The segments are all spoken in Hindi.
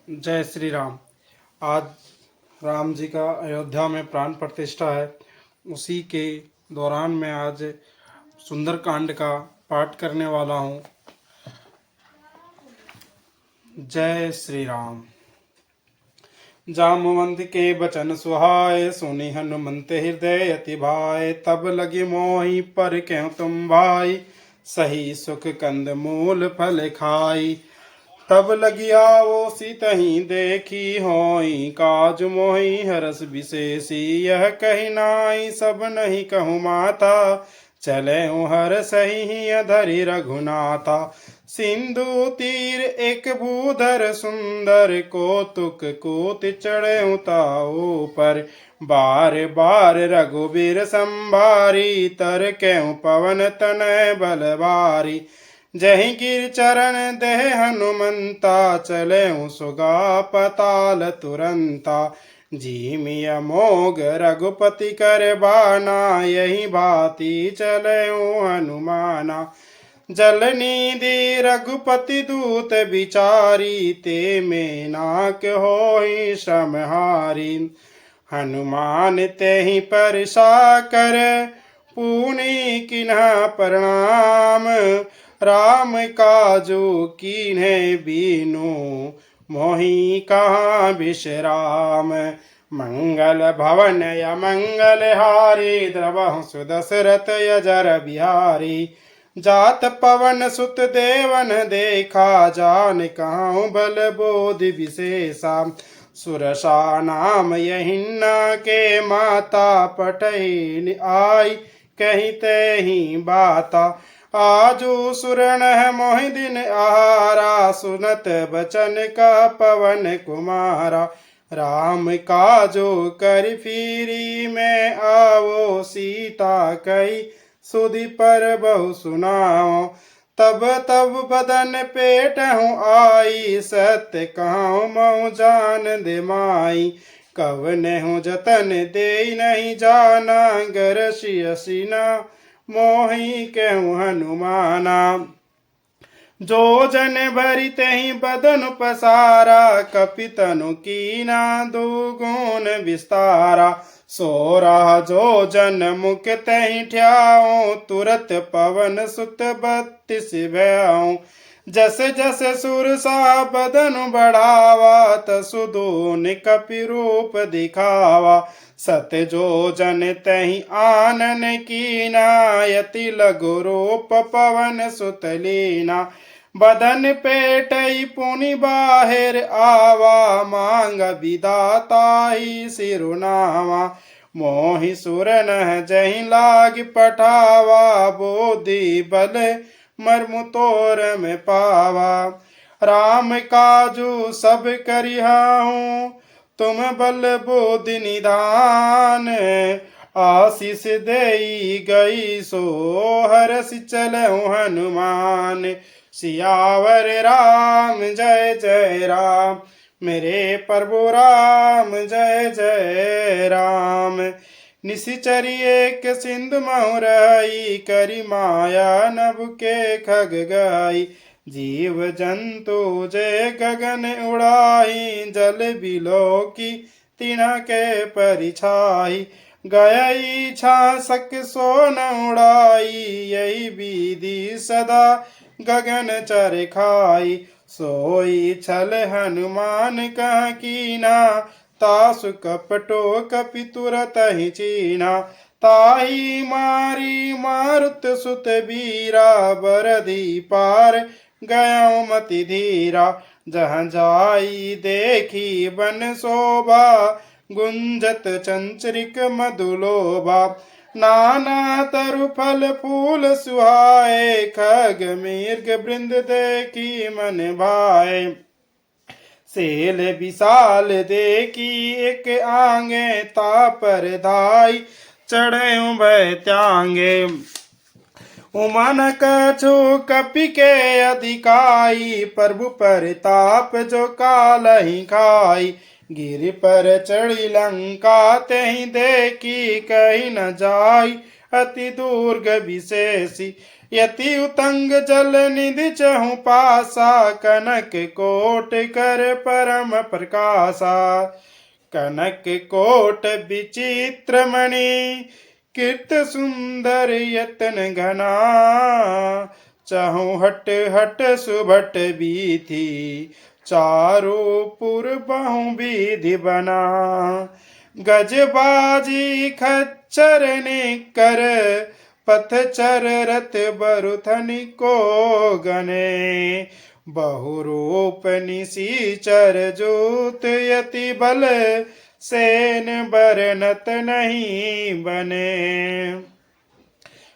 जय श्री राम। आज राम जी का अयोध्या में प्राण प्रतिष्ठा है। उसी के दौरान मैं आज सुंदरकांड का पाठ करने वाला हूँ। जय श्री राम। जामवंत के बचन सुहाए, सुनि हनुमंत हृदय अति भाए। तब लगी मोहि पर क्यों तुम भाई, सही सुख कंद मूल फल खाई। तब लगिया वो सीतही देखी, होई काज मोहि हरस विशेषी। यह कही नाई सब नहीं कहूँ माता, चले हर सही अधरि रघुनाथा। सिंधु तीर एक भूधर सुंदर, कौतुक कूत चढ़े ताऊ पर। बार बार रघुबीर संभारी, तर क्यों पवन तनय बलवारी। जहि गिर चरण देह हनुमंता, चले सुगा पताल तुरंता। जीमिया मोग रघुपति कर बाना, यही भांति चले हनुमाना। जलनिधि रघुपति दूत बिचारी, ते में नाक होई श्रमहारी। हनुमान तेहि परसा कर, पुनि किन्हा प्रणाम। राम काजू कीन्हे बीनु, मोहि कहाँ विश्राम। मंगल भवन या मंगल हारी, द्रवहु सुदशरथ यजर बिहारी। जात पवन सुत देवन देखा, जान कहाँ बल बोधि विशेषा। सुरसा नाम यहिन्ना के माता, पटहि आई कही ते ही बाता। आजू सुरण मोहि दिन आहारा, सुनत बचन का पवन कुमारा। राम काजो कर फिरी मैं आवो, सीता कही सुधि पर बहु सुनाओ। तब तब बदन पेट हूँ आई, सत्य कहाँ मऊ जान दे माई। कवन हूँ जतन दे नहीं जाना, गरसिय सीना मोहि कहूँ हनुमाना। जो जन भरि तहि बदन पसारा, कपितनु कीना दुगुण विस्तारा। सोरा जो जन मुख तहि ठ्याऊं, तुरत पवन सुत 32 भयाऊं। जस जस सुरसा बदन बढ़ावा, तसु दून कपि रूप दिखावा। सत जो जन तहि आनन कीना, यति लघु रूप पवन सुत लीना। बदन पेटई पुनि बाहिर आवा, मांग विदाताई सिरुनावा। मोहि सुरन जहि लाग पठावा, बोधि बल मर्मु तोर में पावा। राम काजू सब करिहाऊं, तुम बल बोधि निधान। आशीष देई गई सो हरसि चलऊं हनुमान। सियावर राम जय जय राम, मेरे प्रभु राम जय जय राम। निशिचरी एक सिंधु महु रही, करी माया नभ के खग गई। जीव जंतु जय गगन उड़ाई, जल बिलो की तिना के परिछाई। गयई छासक सो न उड़ाई, यही विधि सदा गगन चर खाई। सोई छल हनुमान कह कीना, तासु कपटो कपि तुरत ही चीना। ताही मारी मारुत सुत बीरा, बरधी पार गयो मति धीरा। जहाँ जाई देखी बन शोभा, गुंजत चंचरिक मधुलोभा। नाना तरु फल फूल सुहाए, खग मृग वृंद देखी मन भाए। सेल विशाल देखी एक आंगे, तापर धाई चढ़े भय त्यांगे। उमन कछु कपि के अधिकाई, प्रभु परताप जो काल ही खाई। गिर पर चढ़ी लंका तेहि देखी, कही न जाई अति दुर्ग विशेषी। यति उतंग जल निधि चहु पासा, कनक कोट कर परम प्रकाशा। कनक कोट विचित्र मणि, कीर्त सुंदर यतन घना। चहु हट हट सुभट बीथी, चारो पुर बहु विधि बना। गजबाजी खच्चर निकर, पथचर रथ बरुथनि को गने। बहुरूप निशिचर जूत, यति बल सेन बरनत नहीं बने।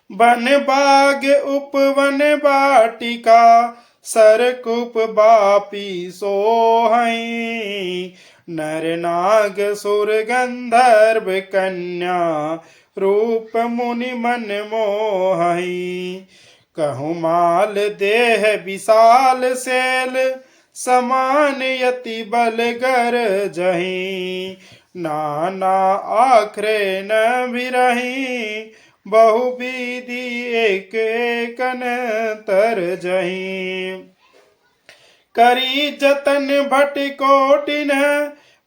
वन बाग उपवन बाटिका, सरकूप बापी सोहई। नर नाग सुर गंधर्व कन्या, रूप मुनि मन मोहई। कहूँ माल देह विशाल शैल, समान यति बल गर जहीं। नाना आखरे न बिरही, बहुविधि एक एकन तर जहीं। करी जतन भट कोटिन,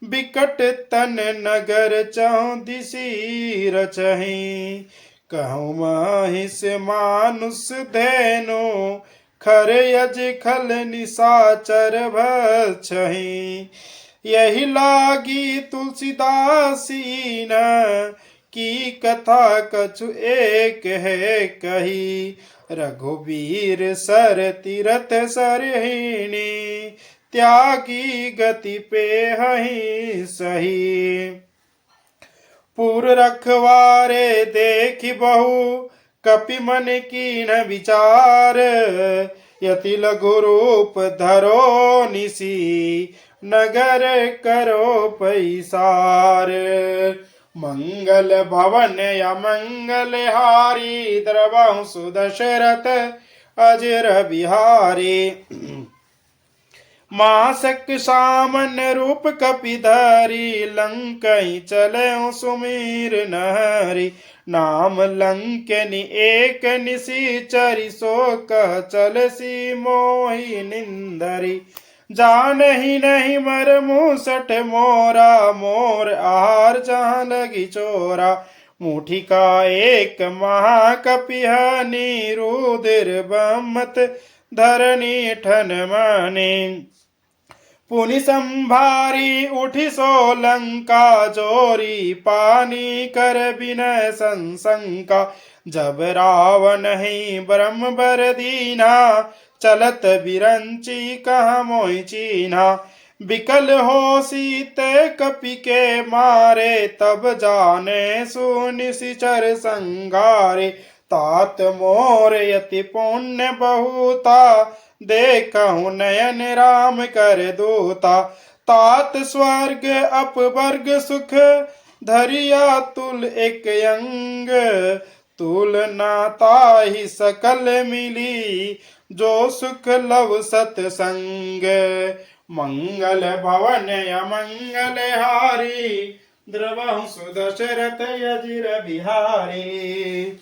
बिकट तन नगर चौदिसी रचहीं। कहूँ महिष मानुष धेनु, खर यज खल निशाचर भक्षहीं। यही लागी तुलसीदासी न, की कथा कछु एक है कही। रघुवीर सर तीरथ सरहिणी, त्यागी गति पे हहि सही। पुर रखवारे देखि बहु, कपि मन कीन विचार। यति लघु रूप धरो निसी, नगर करो पैसार। मंगल भवन अमंगल हारी, द्रवहु सुदशरथ अजर बिहारी। मासक सामन रूप कपिधारी, लंकई चले सुमीर नहरी। नाम लंकनि एक निशिचरी, सो कह चल सी मोहि निंदरी। जानहि नहीं मर मूसठ मोरा, मोर आहार जहाँ लगी चोरा। मुठी का एक महाकपिहनि, रुधिर बमत धरनी ठन माने। पुनि संभारी उठी सो लंका, जोरी पानी कर बिनय संशंका। जब रावण ही ब्रह्म बर दीना, चलत बिरंची कहाँ मोहि चीन्हा। बिकल हो सीत कपि के मारे, तब जाने सुनिशिचर संगारे। तात मोर यति पुण्य बहुता, देखहु नयन राम कर दूता। तात स्वर्ग अपवर्ग सुख, धरिया तुल एक अंग। तुलना ताहि सकल मिली, जो सुख लव सतसंग। मंगल भवन अमंगल हारी, द्रवहु सुदशरथ अजिर बिहारी।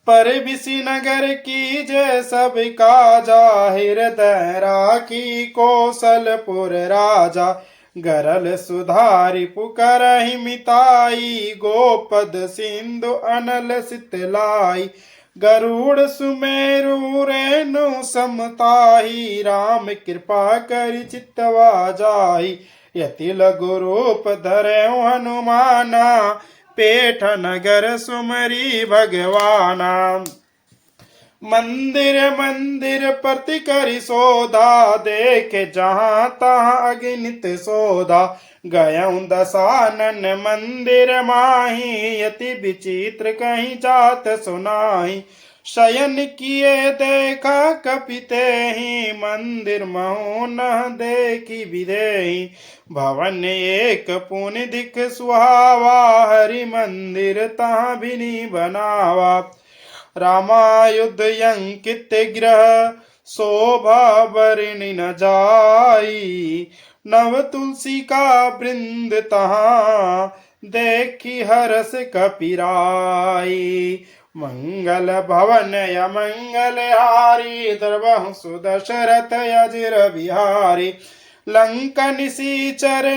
पर बिसी नगर की जय सब काजा, हृदय राखी कौशलपुर राजा। गरल सुधारि पुकारहि मिताई, गोपद सिंधु अनल सितलाई। गरुड़ सुमेरु रेणु समताही, राम कृपा करि चितवा जाई। यति लघु रूप धरहु हनुमाना, पेठ नगर सुमरी भगवाना। मंदिर मंदिर प्रति करि सोधा, देखे जहाँ तहाँ अगणित सोधा। गयऊँ दसानन मंदिर माही, यति विचित्र कहीं जात सुनाही। शयन किए देखा कपि तेहि, मंदिर महु न देखी विदेही। भवन एक पुनि दिख सुहावा, हरि मंदिर तहाँ बिनि बनावा। रामायुध अंकित ग्रह, शोभा बरनि न जाई। नव तुलसी का वृंद तहाँ, देखी हरस कपिराई। मंगल भवन अमंगल हारी द्रवहु सुदशरथ अजिर बिहारी लंका निशिचर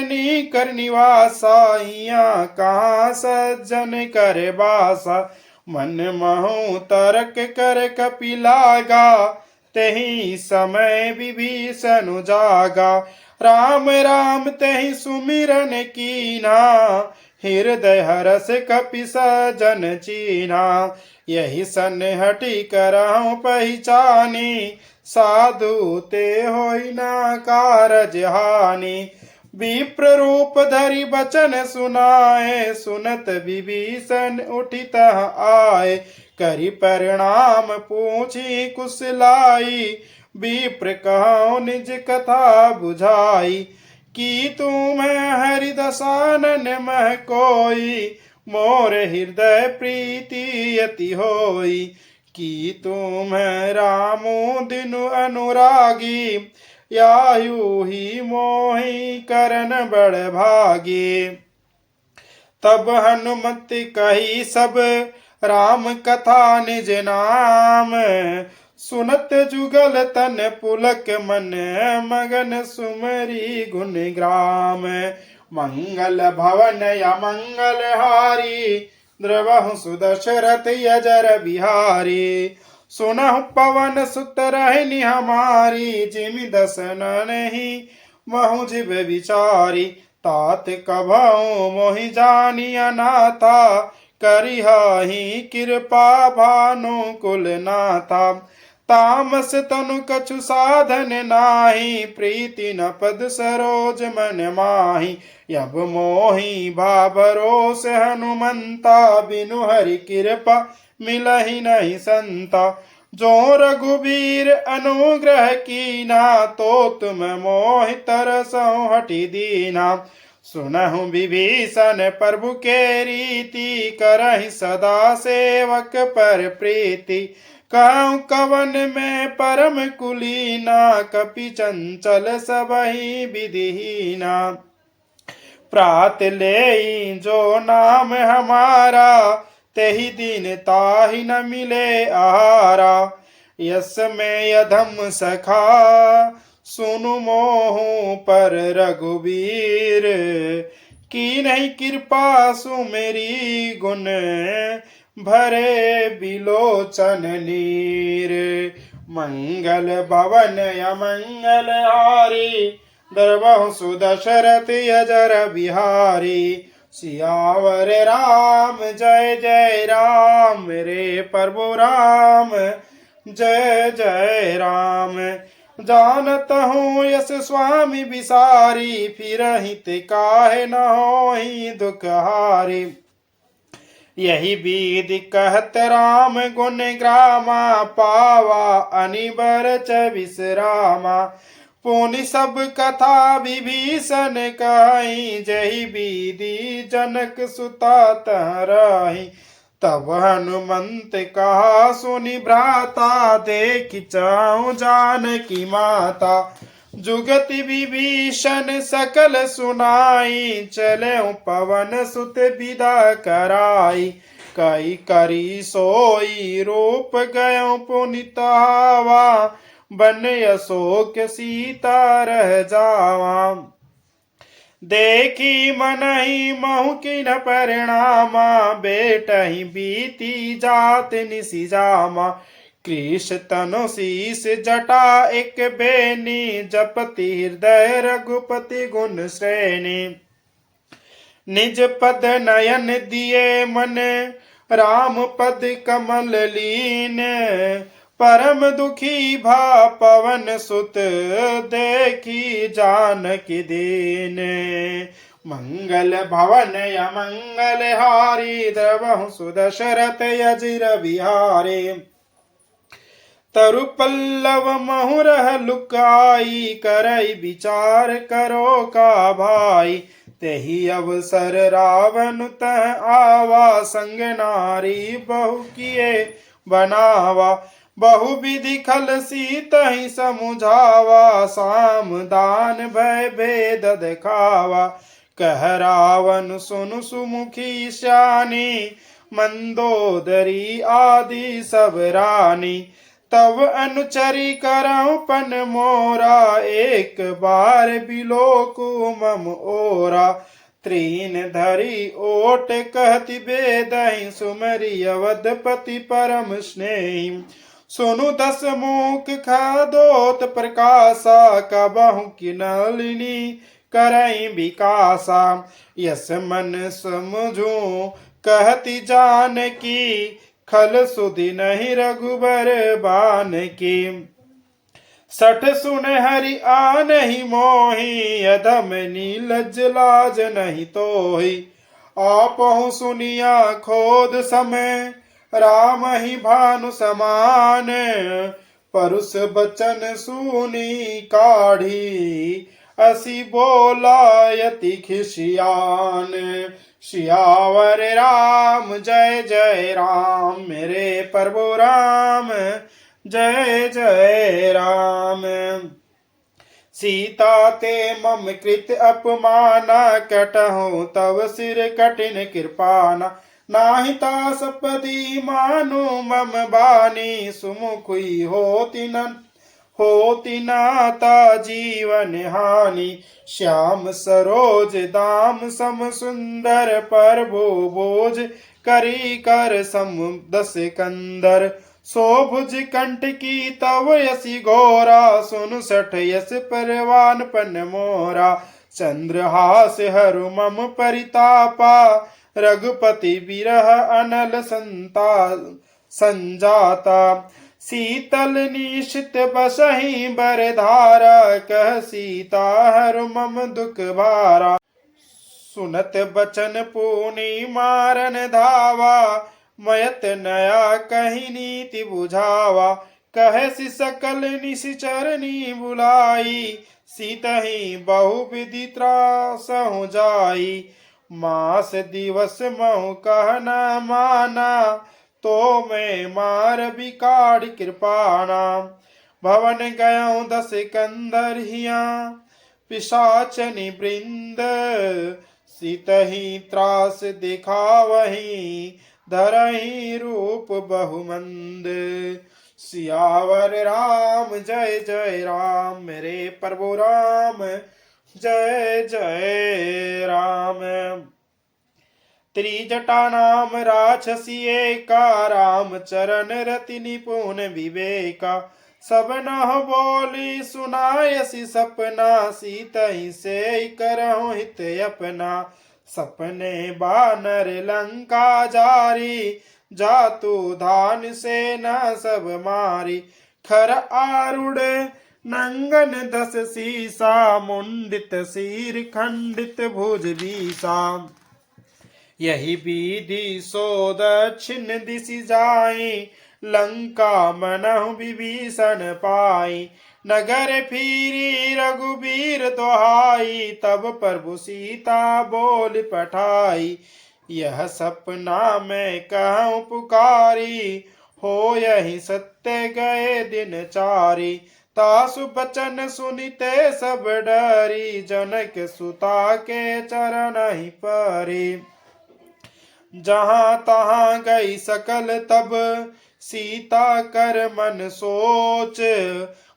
कर निवासा हिया कहाँ सज्जन कर बासा मन महु तर्क कर कपिलागा तेहि समय विभीषण जागा राम राम तेहि सुमिरन कीना हृदय हरस कपि सजन चीना यही सन हटि करहु पहचानी साधु ते होई ना कारज हानि विप्र रूप धरि बचन सुनाए सुनत विभीषण उठित आए करि परिणाम पूछी कुशलाई विप्र कहो निज कथा बुझाई कि तुम हरि दसानन मह कोई मोर हृदय प्रीति यति होई कि तुम रामो दिनु अनुरागी यायु ही मोहि करन बड़ भागी तब हनुमत कही सब राम कथा निज नाम सुनत जुगल तन पुलक मन मगन सुमरी गुण ग्राम मंगल भवन अमंगल हारी द्रवहु सुदशरथ अजर बिहारी सुनहु पवन सुत रहनि हमारी जिमि दसन नहीं महु जिब विचारी तात कभऊ मोहि जानी अनाथा करिहाहि कृपा भानु कुल नाथा तामस तनु कछु साधन नाही प्रीति न पद सरोज मन माही यब मोहि भाबरोस हनुमंता बिनु हरि कृपा मिलहि नहीं संता जो रघुबीर अनुग्रह कीना तो तुम मोहि तरसहु हटि दीना सुनहु विभीषण प्रभु के रीति करहि सदा सेवक पर प्रीति कहूँ कवन में परम कुलीना कपि चंचल सबहि विधिहीना प्रात ले जो नाम हमारा तेहि दिन ताहि न मिले आहारा यस में अधम सखा सुनु मोहु पर रघुबीर की नहीं कृपा सुमेरी गुण भरे बिलोचन नीर मंगल भवन अमंगल हारी द्रवहु सुदशरथ अजर बिहारी सियावर राम जय जय राम रे प्रभु राम जय जय राम जानत हूँ यस स्वामी बिसारी फिर हित काहे न होहि दुख हारी यही विधि कहत राम गुण ग्रामा पावा अनिबर च विश्रामा पुनि सब कथा विभीषण कही जही विधि जनक सुता तहराही तब हनुमंत कहा सुनि भ्राता देख चाहूं जानकी माता जुगति विभीषण सकल सुनाई चले पवन सुत विदा कराई कई करी सोई रूप गयो पुनितावा बन अशोक सीता रह जावा देखी मनहि महु किन परिणामा बेटहि बीती जात निसि जामा कृष तनु शीस जटा एक बेनी जपति हृदय रघुपति गुण श्रेणी निज पद नयन दिए मन राम पद कमल लीन परम दुखी भा पवन सुत देखी जानकी दीन मंगल भवन अमंगल हारी द्रवहु सुदशरथ अजिर बिहारी तरु पल्लव महुरह लुकाई करई विचार करो का भाई तेहि अवसर रावण तह आवा संग नारी बहु किए बनावा बहु विधि खल सीतहि समुझावा साम दान भय भेद दिखावा कह रावण सुनु सुमुखी श्यानी मंदोदरी आदि सब रानी। तब अनुचरी करऊं पन मोरा, एक बार बिलोकु मम ओरा। त्रीन धरी ओट कहति बेदहि, सुमरि अवधपति परम स्नेही। सुनु दस मुख खदोत प्रकाशा, कबहु की नलिनी करई विकासा। यस मन समझू कहति जानकी, खल सुधि नहीं रघुबर बान की। सठ सुन हरि आनहि मोहि, अधम नीलज लाज नहीं तोहि। आपहु सुनिया खोद समय, राम ही भानु समान। परुष बचन सुनी काढ़ी, असी बोलायति खिसियान। सियावर राम जय जय राम, मेरे प्रभु राम जय जय राम। सीता ते मम कृत अपमाना, कटहु तव सिर कठिन कृपाना। नाहि तासपदी मानु मम बानी, सुमुखी होती नाता जीवन हानि। श्याम सरोज दाम सम सुंदर, प्रभु बोझ करी कर सम दस कंदर। सोभुज कंठ की तव यसी घोरा, सुन सठ यस परवान पन मोरा। चंद्रहास हरु मम परितापा, रघुपति बिरह अनल संजाता। शीतल निशित बसहि बरधारा, कह सीता हरु मम दुख भारा। सुनत बचन पुनि मारन धावा, मयत नया कही नीति बुझावा। कहसि सकल निशिचरनी बुलाई, सीतहि बहु विधि त्रासहु जाई। मास दिवस महु कह न माना, तो मैं मार बिकाड़ कृपाणा। भवन गयऊँ दस कंदर हिया, पिशाचनि वृंद। सीतहि त्रास दिखावही, धरहि रूप बहुमंद। सियावर राम जय जय राम, मेरे प्रभु राम जय जय राम। त्रिजटा नाम राक्षसी एका, राम चरण रति निपुण विवेका। सब नह बोली सुनायसी सपना, सीतहि से करहु हित अपना। सपने बानर लंका जारी, जातु धान सेना सब मारी। खर आरूढ़ नंगन दस सीसा, मुंडित सिर खंडित भुज बीसा। यही विधि सो दक्षिण दिशि जाई, लंका मनहु विभीषण पाई। नगर फिरी रघुबीर दोहाई, तब प्रभु सीता बोल पठाई। यह सपना मैं कहूँ पुकारी, हो यही सत्य गए दिन चारी। तासु बचन सुनिते सब डरी, जनक सुता के चरण ही परी। जहाँ तहाँ गई सकल तब सीता कर मन सोच,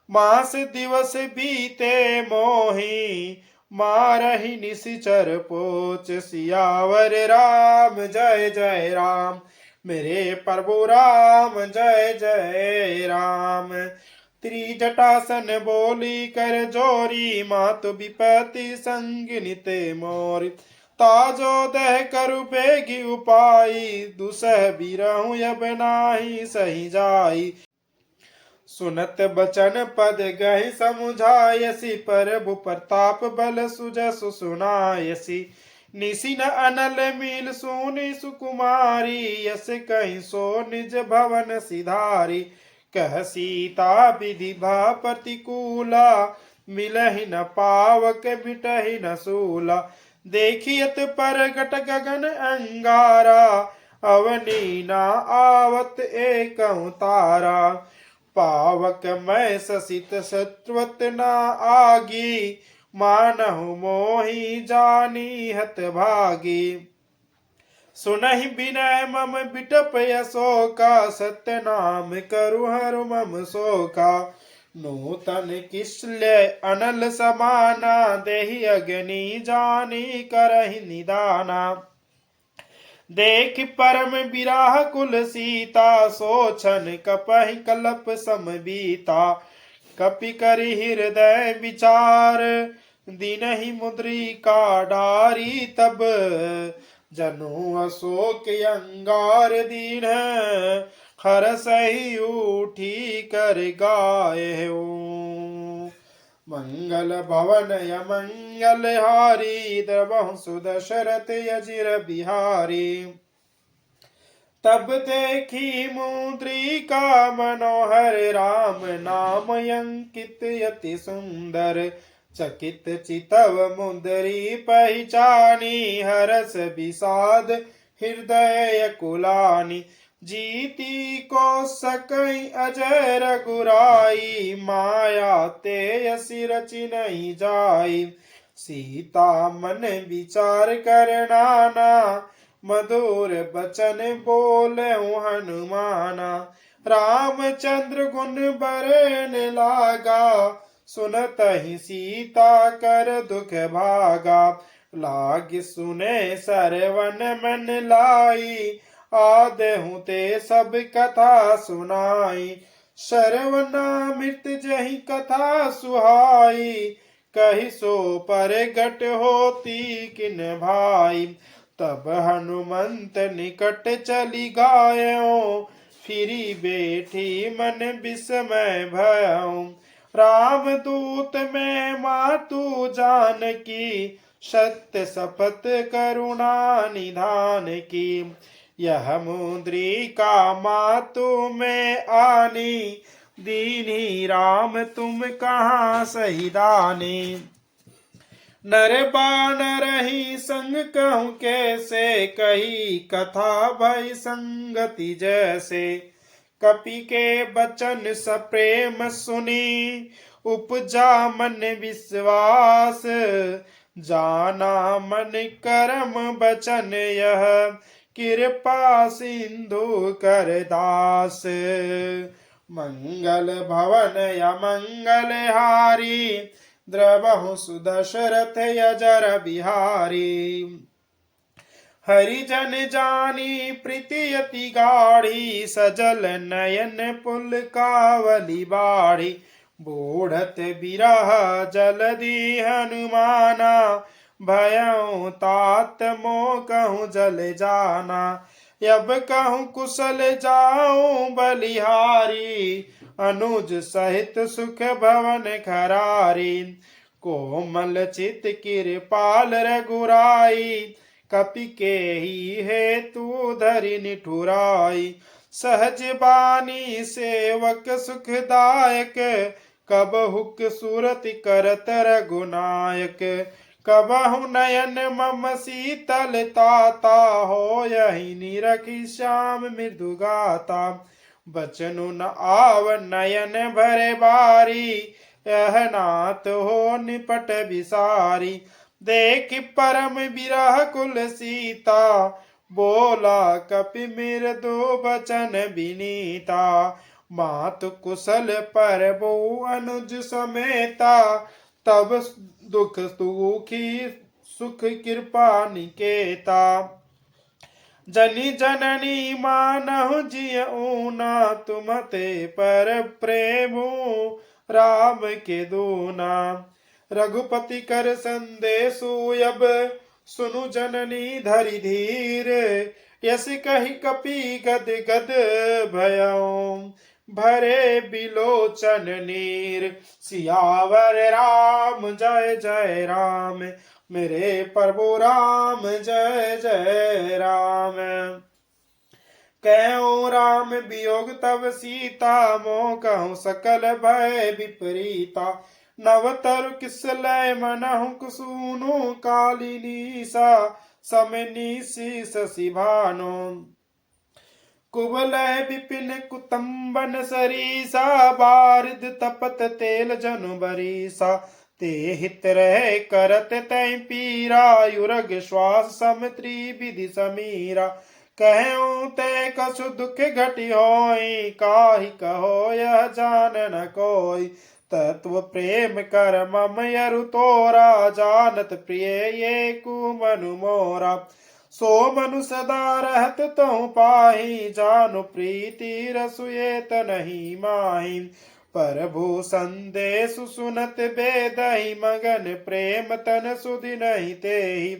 मास दिवस बीते मोही, मारहि निशिचर पोच। सियावर राम जय जय राम, मेरे प्रभु राम जय जय राम। त्रिजटासन बोली कर जोरी, मातु विपति संगिनिते मोरी। ताजो दह करु बेगी उपाई, दुसह बिरहु अब नाही सही जाई। सुनत बचन पद गहि समुझायसी, प्रभु प्रताप बल सुजसु सुनायसी। निसिन अनल मील सुनि सुकुमारी, यस कहीं सो निज भवन सिधारी। कह सीता विधि भा प्रतिकूला, मिलहि न पावक मिटहि न सूला। देखियत परगट गगन अंगारा, अवनी ना आवत एकं तारा। पावक मैं ससित सत्वत ना आगी, मानहु मोहि जानी हत भागी। सुनहि बिनय मम बिटप यशोका, सत्य नाम करु हरु मम शोका। नूतन किसल्य अनल समाना, देहि अग्नि जानी करहि निदाना। देख परम बिराह कुल सीता, सोचन कपहि कलप सम बीता। कपि करि हृदय विचार, दीनहि मुद्रिका डारी। तब जनु अशोक अंगार दीन, हरसहि उठी कर गाये। मंगल भवन अमंगल हारी, द्रवहु सुदशरथ अजिर बिहारी। तब देखी मुद्रिका मनोहर, राम नाम अंकित यति सुंदर। चकित चितव मुद्री पहचानी, हरस विषाद हृदय कुलानी। जीती को सकई अजय रघुराई, माया ते यसी रचि नहीं जाई। सीता मन विचार कर नाना, मधुर बचन बोले हनुमाना। रामचंद्र गुण बरन लागा, सुनत ही सीता कर दुख भागा। लाग सुने सरवन मन लाई, आदहु ते सब कथा सुनाई। श्रवणामृत जहि कथा सुहाई, कहि सो पर गट होती किन भाई। तब हनुमंत निकट चली गायों, फिरी बैठी मन विस्मय भयों। राम दूत में मातु जानकी, सत्य शपथ करुणा निधान की। यह मुद्रिका मातु में आनी, दीन्ही राम तुम कहाँ सही दानी। नर बानर ही संग कहूँ कैसे, कही कथा भई संगति जैसे। कपि के बचन सप्रेम सुनी, उपजा मन विश्वास। जाना मन करम बचन यह, कृपा सिंधु कर दास। मंगल भवन अमंगल हारी, द्रवहु सुदशरथ अजर बिहारी। हरिजन जानी प्रीति अति गाढ़ी, सजल नयन पुल कावली बाढ़ी। बूढ़त बिरह जलधि हनुमाना, भयउ तात मोह कहूँ जल जाना। अब कहूँ कुशल जाऊं बलिहारी, अनुज सहित सुख भवन खरारी। कोमल चित कृपाल रघुराई, कपि के ही हेतु धरि निठुराई। सहज बानी सेवक सुखदायक, कब हुक सुरति करत रघुनायक। कबहु नयन मम शीतल ताता, हो यही निरखि श्याम मृदु गाता। बचनु न आव नयन भरे बारी, यह नाथ हो निपट विसारी। देख परम बिरह कुल सीता, बोला कपि मृदु बचन विनीता। मातु कुशल परबो अनुज समेता, तब दुख दुखी सुख कृपा निकेता। जनि जननी मानहु जियऊ ना, तुम ते पर प्रेमु राम के दूना। रघुपति कर संदेशु अब, सुनु जननी धरि धीर। यस कहि कपि गद गद भयऊ, भरे बिलोचन नीर। सियावर राम जय जय राम, मेरे प्रभु राम जय जय राम। कहूँ राम वियोग तब सीता, मोह कहूँ सकल भय विपरीता। नवतर किसलय मनहु कुसूनु, कालिनी सा समनी शशि भानु। कुबलय विपिन कुतुम्बन सरीसा, बारिद तपत तेल जनु बरीसा। ते हित रहे करत तय पीरा, युरग श्वास सम त्रिविधि समीरा। कहूँ ते कसु दुख घटी होई, काहि कहो यह जान न कोई। तत्व प्रेम कर मम यरु तोरा, जानत प्रिय ये कु मनु मोरा। सो मनु सदा रहत तहु पाहि, जानु प्रीति रसु ये तनहि माहि। प्रभु संदेश सुनत बेदहि, मगन प्रेम तन सुधि नहीं तेहि।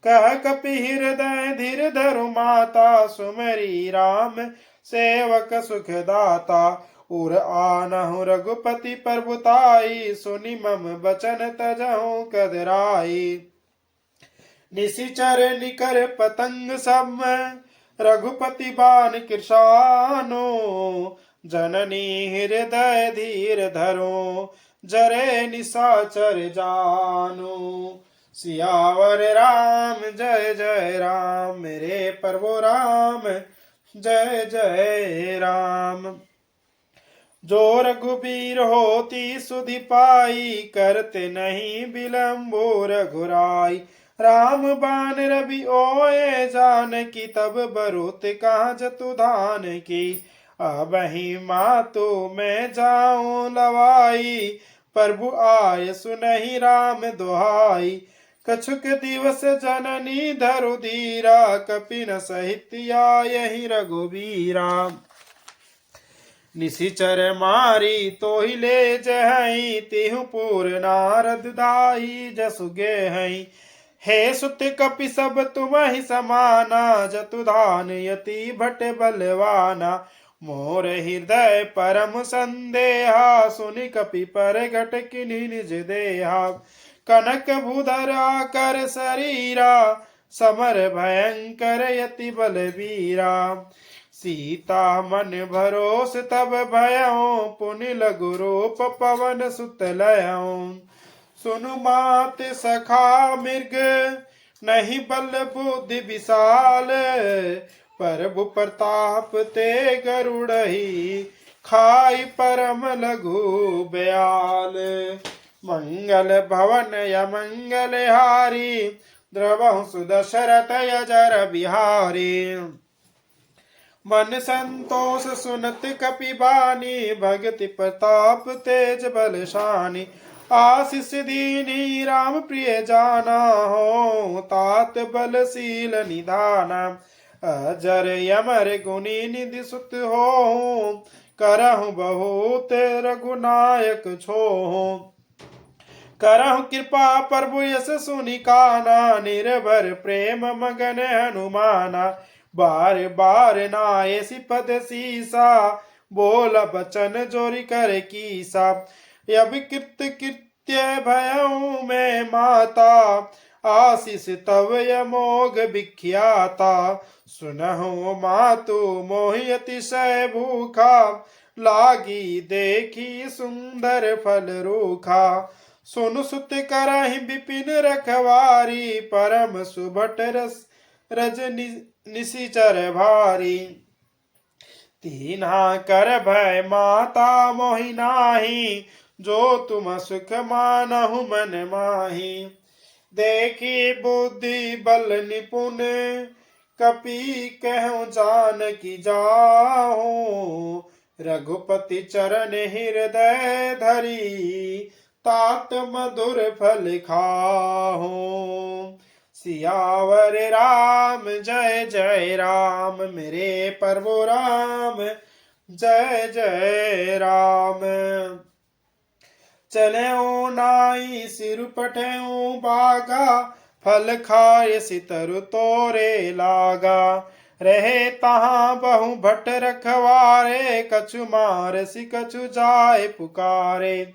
कह कपि हृदय धीर धरु माता, सुमरी राम सेवक सुख दाता। उर आनहु रघुपति प्रभुताई, सुनि मम बचन तजहु कदराई। निशिचर निकर पतंग सम, रघुपति बान कृशानो। जननी हृदय धीर धरो, जरे निशाचर जानो। सियावर राम जय जय राम, मेरे प्रभु राम जय जय राम। जो रघुबीर होती सुधि पाई, करते नहीं विलम्बो रघुराई। राम बान रवि ओए जानकी, तब बरुत कहाँ जतु धान की। अब ही मातु मैं जाऊं लवाई, प्रभु आय सुनहि राम दुहाई। कछुक दिवस जननी धरु धीरा, कपिन सहित आयहि रघुबीरा। निशिचर मारी तो ही ले जहई, तिहु पुर नारद दाई जसु गेहई। हे सुत कपि सब तुम ही समाना, जतु धान यति भट बलवाना। मोर हृदय परम संदेहा, सुनि कपि पर घट किन्हि निज देहा। कनक भूधरा कर शरीरा, समर भयंकर यति बलवीरा। सीता मन भरोस तब भयऊ, पुनि लघु रूप पवन सुत लयऊ। सुनु मात सखा मृग, नहीं बल बुद्धि विशाल। प्रभु प्रताप ते गरुड़हि, खाई परम लघु बयाल। मंगल भवन यमंगल हारी, द्रवहु सुदशरथ यजर बिहारी। मन संतोष सुनत कपि बानी, भगति प्रताप तेज बलशानी। आशीष दीनी राम प्रिय जाना हो, तात बलशील निधाना। अजर यमर गुनी निधि सुत हो, करहु बहुत रघुनायक छोहु। करहु कृपा प्रभु यस सुनि काना, निर्भर प्रेम मगन हनुमाना। बार बार नायसि पद सीसा, बोल बचन जोरि कर कीसा। अब कृत्य भयऊ में माता, आशीष तव यमोग विख्याता। सुनहु मातु मोहि अतिशय भूखा, लागी देखी सुंदर फल रूखा। सुनु सुत करहि विपिन रखवारी, परम सुभट रजनी निशिचर भारी। तीन्हा कर भय माता मोहि नाही, जो तुम सुख मानहु मन माही। देखी बुद्धि बल निपुण, कपि कहूँ जानकी जाहूँ। रघुपति चरण हृदय धरी, तात मधुर फल खाहूँ। सियावर राम जय जय राम, मेरे प्रभु राम जय जय राम। चलेऊ नाई सिर पठेऊ बागा, फल खाय सितरु तोरे लागा। रहे तहाँ बहु भट रखवारे, कछु मारसि कछु जाय पुकारे।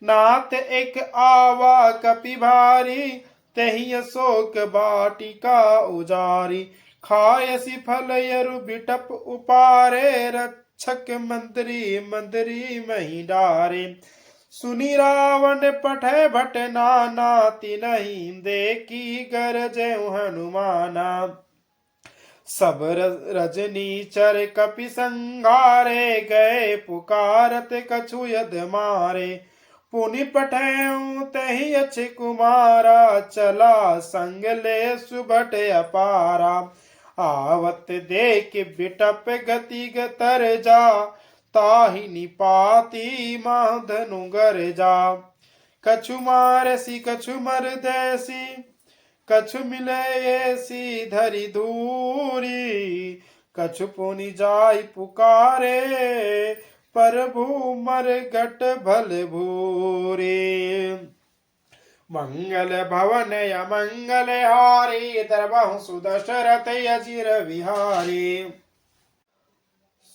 नाथ एक आवा कपि भारी, तहि अशोक बाटिका उजारी। खायसि फल यरु बिटप उपारे, रक्षक मंत्री मंत्री मही डारे। सुनि रावण पठै भट नाना, तिनहि देखी गरजेउ हनुमाना। सब रजनीचर कपि संघारे, गए पुकारत कछु यद मारे। पुनि पठेऊ तहि अच्छ कुमारा, चला संग ले सुबट अपारा। आवत देख बिटप गति तर जा, ताहि निपाती माधनु गर जा। कछु मारसी कछु मर दैसी, कछु मिले ऐसी धरी दूरी। कछु पुनि जाय पुकारे, प्रभु मर घट भल भूरे। मंगल भवन अमंगल हारी, दरबहु सुदशरथ अजिर विहारी।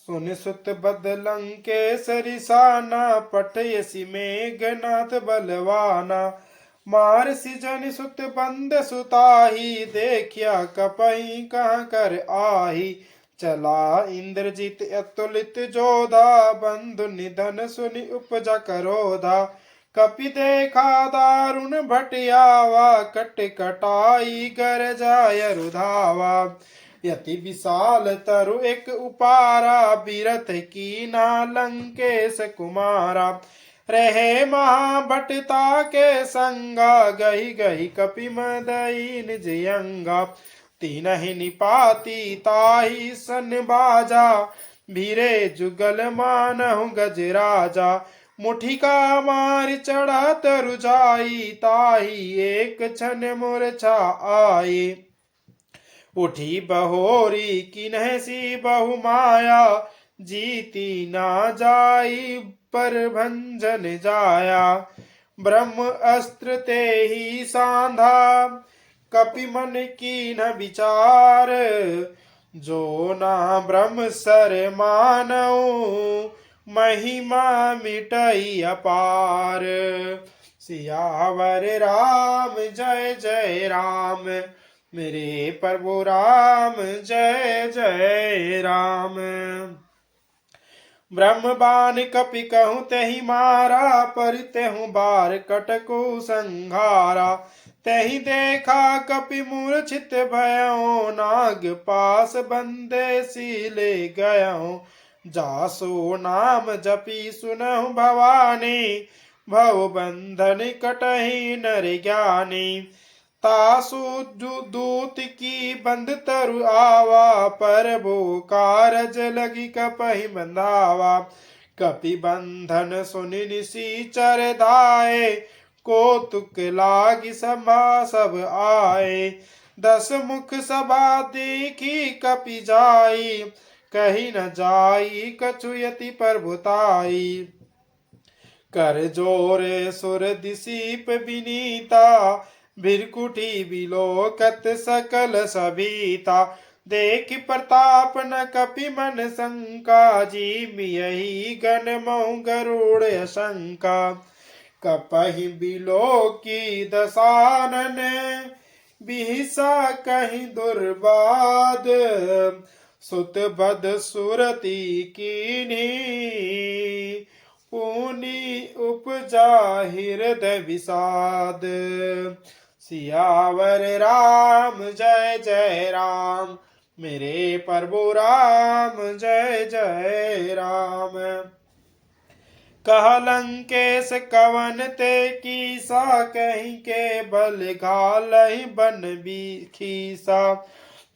सुन सुत बदलंकेसरी साना, पठयसि मेघनाथ बलवाना। मारसी जन सुत बंद सुताही, देखिया कपहि कहाँ कर आही। चला इंद्रजीत अतुलित जोधा, बंधु निधन सुनि उपजा क्रोधा। कपि देखा दारुण भटियावा, कट कटाई गर जाय रुधावा। यति विशाल तरु एक उपारा, बिरथ कीना लंकेश कुमारा। रहे महाभटता के संगा, गही गही कपि मदई निज अंगा। तीनहि निपाती ताहि सन बाजा, भीरे जुगल मानहु गजराजा। मुठिका मार चढ़ा तरु जाई, ताहि एक क्षण मूर्छा आई। उठी बहोरी किन्हसी बहु माया, जीती ना जाई पर भंजन जाया। ब्रह्म अस्त्र ते ही सांधा, कपि मन की न विचार। जो ना ब्रह्म सर मानऊ, महिमा मिटई अपार। सियावर राम जय जय राम, मेरे प्रभु राम जय जय राम। ब्रह्म बान कपि कहूँ तहि मारा, पर तेहु बार कटकु संघारा। तहि देखा कपि मूर्छित भयउ, नाग पास बंदे सी ले गयउ। जासो नाम जपी सुनहु भवानी, भव बंधन कटहि नर ज्ञानी। तासु दूत की बंद तरु आवा, प्रभु कारज लगी कपहि बंधावा। कपि बंधन सुनि निशिचर धाये, कौतुक लागी सभा सब आए। 10 मुख सभा देखी कपि जाई, कही न जाई कछु यति प्रभुताई। कर जोरे सुर दिसीप विनीता, भिरकुटी बिलोकत सकल सभीता। देख प्रताप न कपि मन शंका, जीम यही गण महु गरुड़ शंका। कपहि बिलोकी दसानन, बिहिसा कहीं दुर्बाद। सुत बद सुरती कीन्ही, पुनि उपजा हृदय विषाद। सियावर राम जय जय राम, मेरे प्रभु राम जय जय राम। कह लंकेश कवन ते कीसा, कहीं के बल घालहि बन खीसा।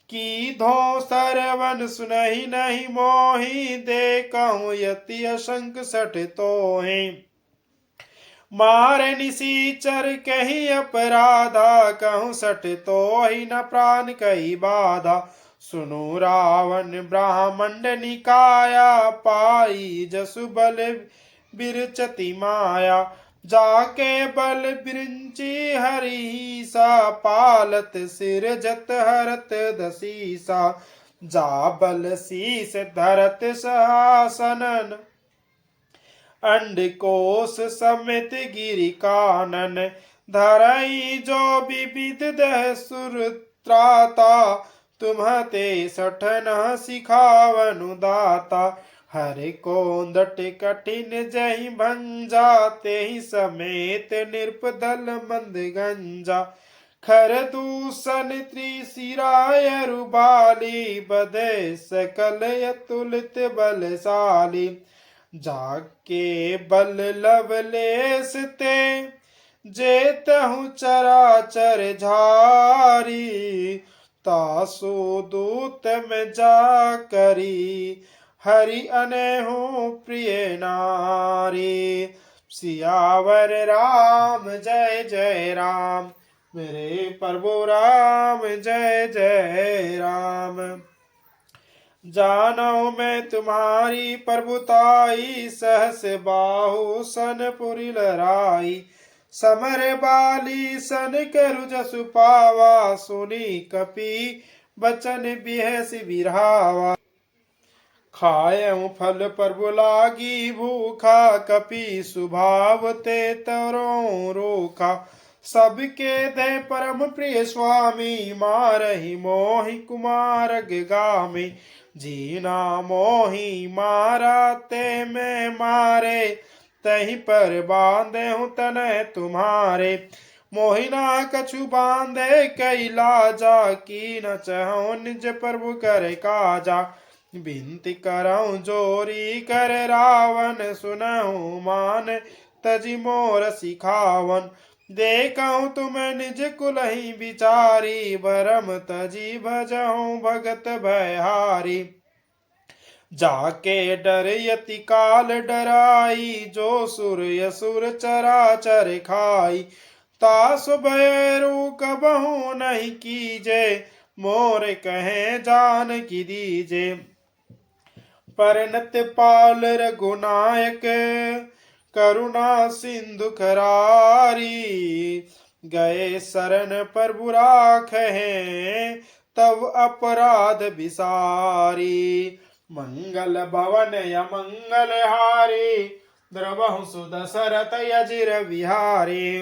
की धो सरवन सुनहि नहीं मोहि, दे कहूँ यति असंक सठ तोहि। मारे निशिचर कही अपराधा, कहूँ सठ तोहि न प्राण कही बाधा। सुनु रावण ब्राह्मण निकाया, पाई जसु बल बिरचति माया। जाके बल बिरंची हरीसा, पालत सिर जत हरत दसीसा। जा बल शीस धरत सहासनन, अंडकोश समेत गिरि कानन। धरई जो विविध दह सुर त्राता, तुम्हते सठन सिखावनु दाता। हरि कोंदट कठिन जहि भंजा, तेहि समेत नृपदल मंद गंजा। खर दूषण त्रिशिराय रुबाली, बधे सकल अतुलित बलशाली। जाके बल लवलेस ते जेतहु चराचर झारी, तासु दूत में जा करी हरि अनेहु प्रिय नारी। सियावर राम जय जय राम, मेरे प्रभु राम जय जय राम। जानो मैं तुम्हारी प्रभुताई, सहस बाहु सन पुरी लराई। समर बाली सन करु जसु पावा, सुनी कपि बचन बिहस बिरहावा। खायऊ फल प्रभु लागी भूखा, कपि सुभाव ते तरो रोखा। सबके दे परम प्रिय स्वामी, मारहि मोहि कुमार गामी। जीना मोहि मारा ते मैं मारे, तहीं पर बांधे हूँ तनय तुम्हारे। मोहिना कछु बांधे कई लाजा, की न चहु निज प्रभु कर काजा। बिनती करऊँ जोरी कर रावण, सुनहु मान तजि मोर सिखावन। देखऊँ तुम निज कुलहि बिचारी, भरम तजि भजहु भगत भयहारी। जाके डर यति काल डराई, जो सुर यसुर चराचर खाई। तास भयरु कबहु नहीं कीजे, मोर कहे जान की दीजे। परनत पाल रघुनायक, करुणा सिंधु करारी। गए शरण प्रभु राखहे, तब अपराध विसारी। मंगल भवन अमंगल हारी, द्रवहु सुदशरथ अजिर विहारी।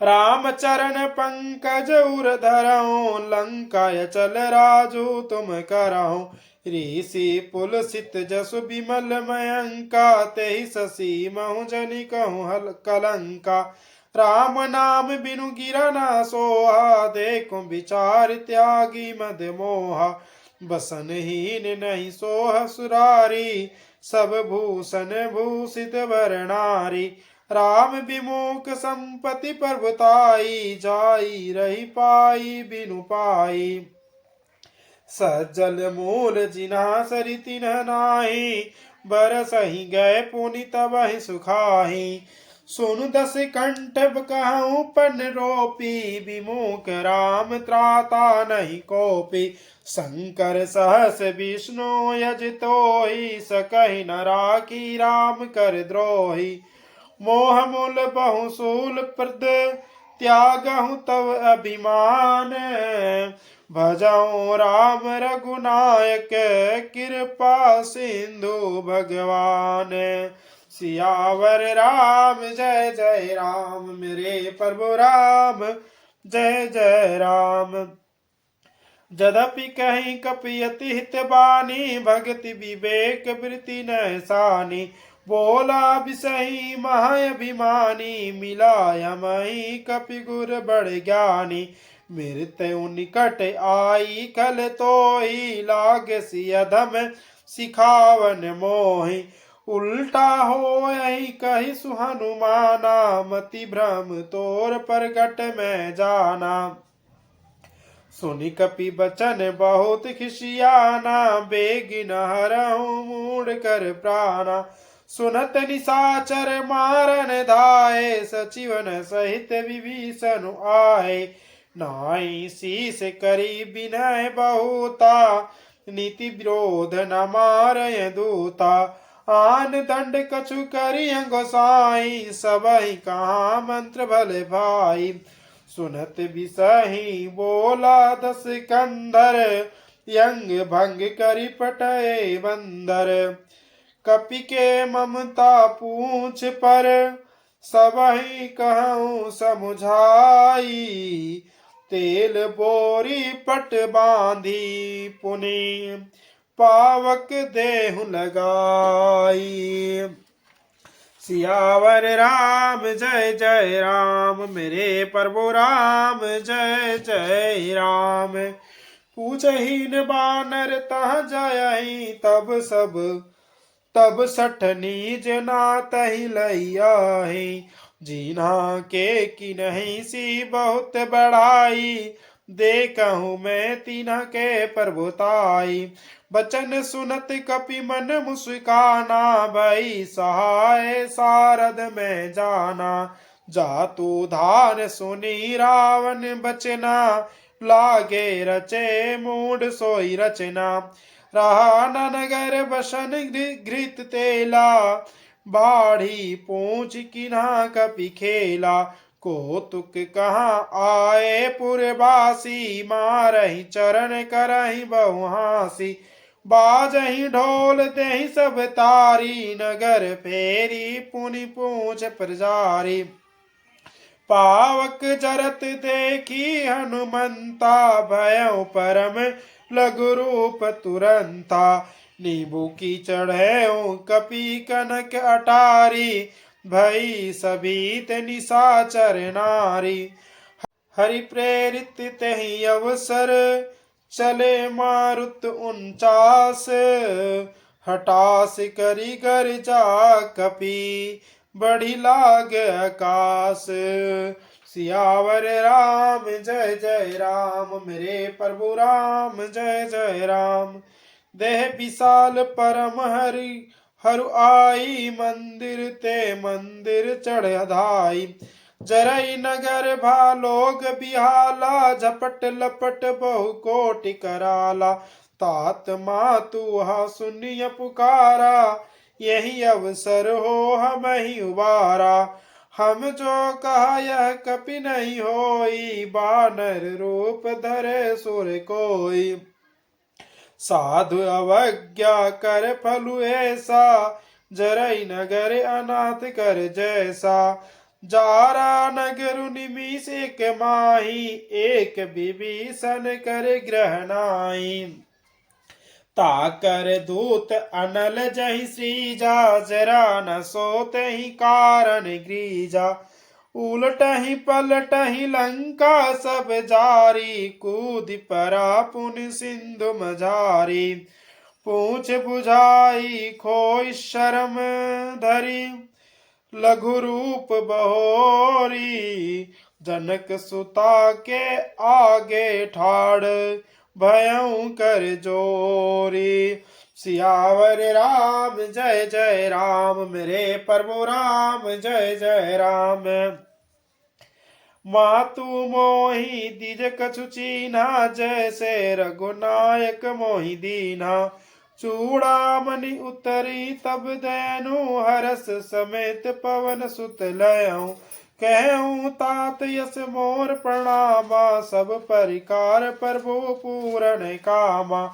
राम चरण पंकज उर धरऊँ, लंका चल राजू तुम करऊँ। ऋषि पुलसित जसु विमल मयंका, तेहि शशि महु जनि कहूँ कलंका। राम नाम बिनु गिरा न सोहा, देखो विचार त्यागी मद मोहा। बसनहीन नहीं सोह सुरारी, सब भूषण भूषित वर नारी। राम विमुख संपत्ति प्रभुताई, जाई रही पाई बिनु पाई। सज्जल मूल जिन्हा सरि तिन्ह नाही, बरसहि गए पुनि तबहि सुखाही। सुनु दस कंठ कहूँ पन रोपी, विमुख राम त्राता नहीं कोपी। शंकर सहस विष्णु यज तोहि, सकहि न राखी राम कर द्रोही। मोह मूल बहुसूल प्रद, त्यागहु तव अभिमान। भजऊँ राम रघुनायक, कृपा सिंधु भगवान। सियावर राम जय जय राम, मेरे प्रभु राम जय जय राम। जदपि कहीं कपियति हित बानी, भगति विवेक वृत्ति नैसानी। बोला बिसही महाअभिमानी, मिलाया मही कपि गुर बड़ ज्ञानी। मृत्यु निकट आई कल तोहि, लाग सियधम सिखावन मोहि। उल्टा होई कहि सुहनुमाना, मति भ्रम तोर प्रगट में जाना। सुनि कपि बचन बहुत खिसियाना, बेगिन हरहु मूढ़ कर प्राणा। सुनत निशाचर मारन धाये, सचिवन सहित विभीषण आए। नाई शीस करी विनय बहुता, नीति विरोध न मारय दूता। आन दंड कछु करी गोसाई, सबहि कहा मंत्र भले भाई। सुनत बिसही बोला दस कंधर, यंग भंग करी पटय बंदर। कपि के ममता पूछ पर, सबहि कहूँ समुझाई। तेल बोरी पट बांधी, पुनि पावक देहु लगाई। सियावर राम जय जय राम, मेरे प्रभु राम जय जय राम। पूछहीन बानर तह जायहि, तब सब तब सठ नीज नातहि लइयाहि। जीना के की नहीं सी बहुत बढ़ाई, देखहु मैं तीन्ह के प्रभुताई। बचन सुनत कपि मन मुस्काना, भई सहाय सारद में जाना। जातु धान सुनी रावण बचना, लागे रचे मूड सोई रचना। रहा न नगर बसन घृत तेला, बाढ़ी पूछ किन्हा कपि खेला। कौतुक कहाँ आए पुरवासी, मारहि चरण करहि बहु हासी। बाजहि ढोल देहि सब तारी, नगर फेरी पुनि पूछ प्रजारी। पावक जरत देखी हनुमंता, भयउ परम लघु रूप तुरंता। नीबू की चढ़ेऊ कपि कनक अटारी, भई सभीत निशाचर नारी। हरि प्रेरित तेहि अवसर, चले मारुत 49। हटास करी गर्जा कपि, बढ़ी लाग आकाश। सियावर राम जय जय राम, मेरे प्रभु राम जय जय राम। देह विशाल परम हरि हरु आई, मंदिर ते मंदिर चढ़ धाई। जरई नगर भालोग बिहाला, झपट लपट बहु कोटि कराला। तात मातु हा सुनिय पुकारा, यही अवसर हो हम ही उबारा। हम जो कहा यह कपि नहीं होई, बानर रूप धरे सुर कोई। साधु अवज्ञा कर फलु ऐसा, जरई नगर अनाथ कर जैसा। जारा नगर निमिष एक माही, एक विभीषण कर ग्रह नाई। ताकर दूत अनल जहि श्रीजा, जरा न सोतहि कारण ग्रीजा। उलटहि पलटहि लंका सब जारी, कूद परा पुन सिंधु मझारी। पूछ बुझाई खोई शरम धरी, लघु रूप बहोरी। जनक सुता के आगे ठाड़, भयउ कर जोरी। सियावर राम जय जय राम, मेरे प्रभु राम जय जय राम। मातु मोहि दिज कछु चीन्हा, जैसे रघुनायक मोहि दीन्हा। चूड़ामणि उतरी तब दयनु, हरस समेत पवन सुत लयऊ। कहूँ तात यस मोर प्रणामा, सब परिकार प्रभु पूरण कामा।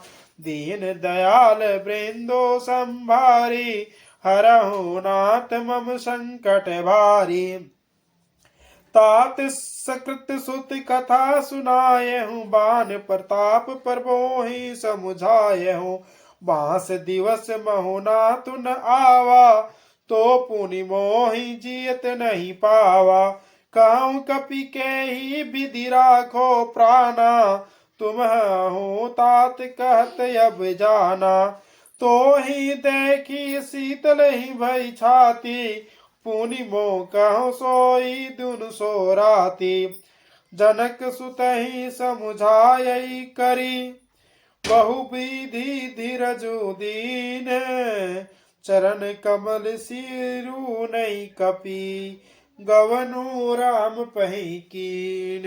दीन दयाल वृंदो संभारी, हरहु नाथ मम संकट भारी। तात सकृत सुत कथा सुनायहु, बान प्रताप प्रभोहि समुझायहु। बांस दिवस महुना तुन आवा, तो पुनि मोहि जियत नहीं पावा। कहूँ कपि के ही विधि राखो प्राणा, तुम हूँ तात कहत अब जाना। तो ही देखी शीतल ही भई छाती, पुनि मोह कहूँ सोई दुन सो राती। जनक सुतहि समुझाई करी, बहु विधि धीरजु दीन। चरण कमल सिरु नहीं कपि, गवनु राम पहि कीन।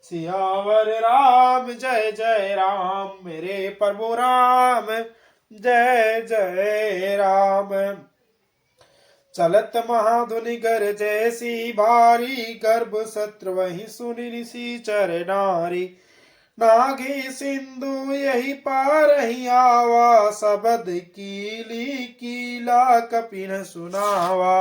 सियावर राम जय जय राम, मेरे प्रभु राम जय जय राम। चलत महाधुनि गर जैसी भारी, गर्भ सत्र वही सुनि निशिचर नारी। नागी सिंधु यही पार ही आवा, सबद कीली कीला कपि न सुनावा।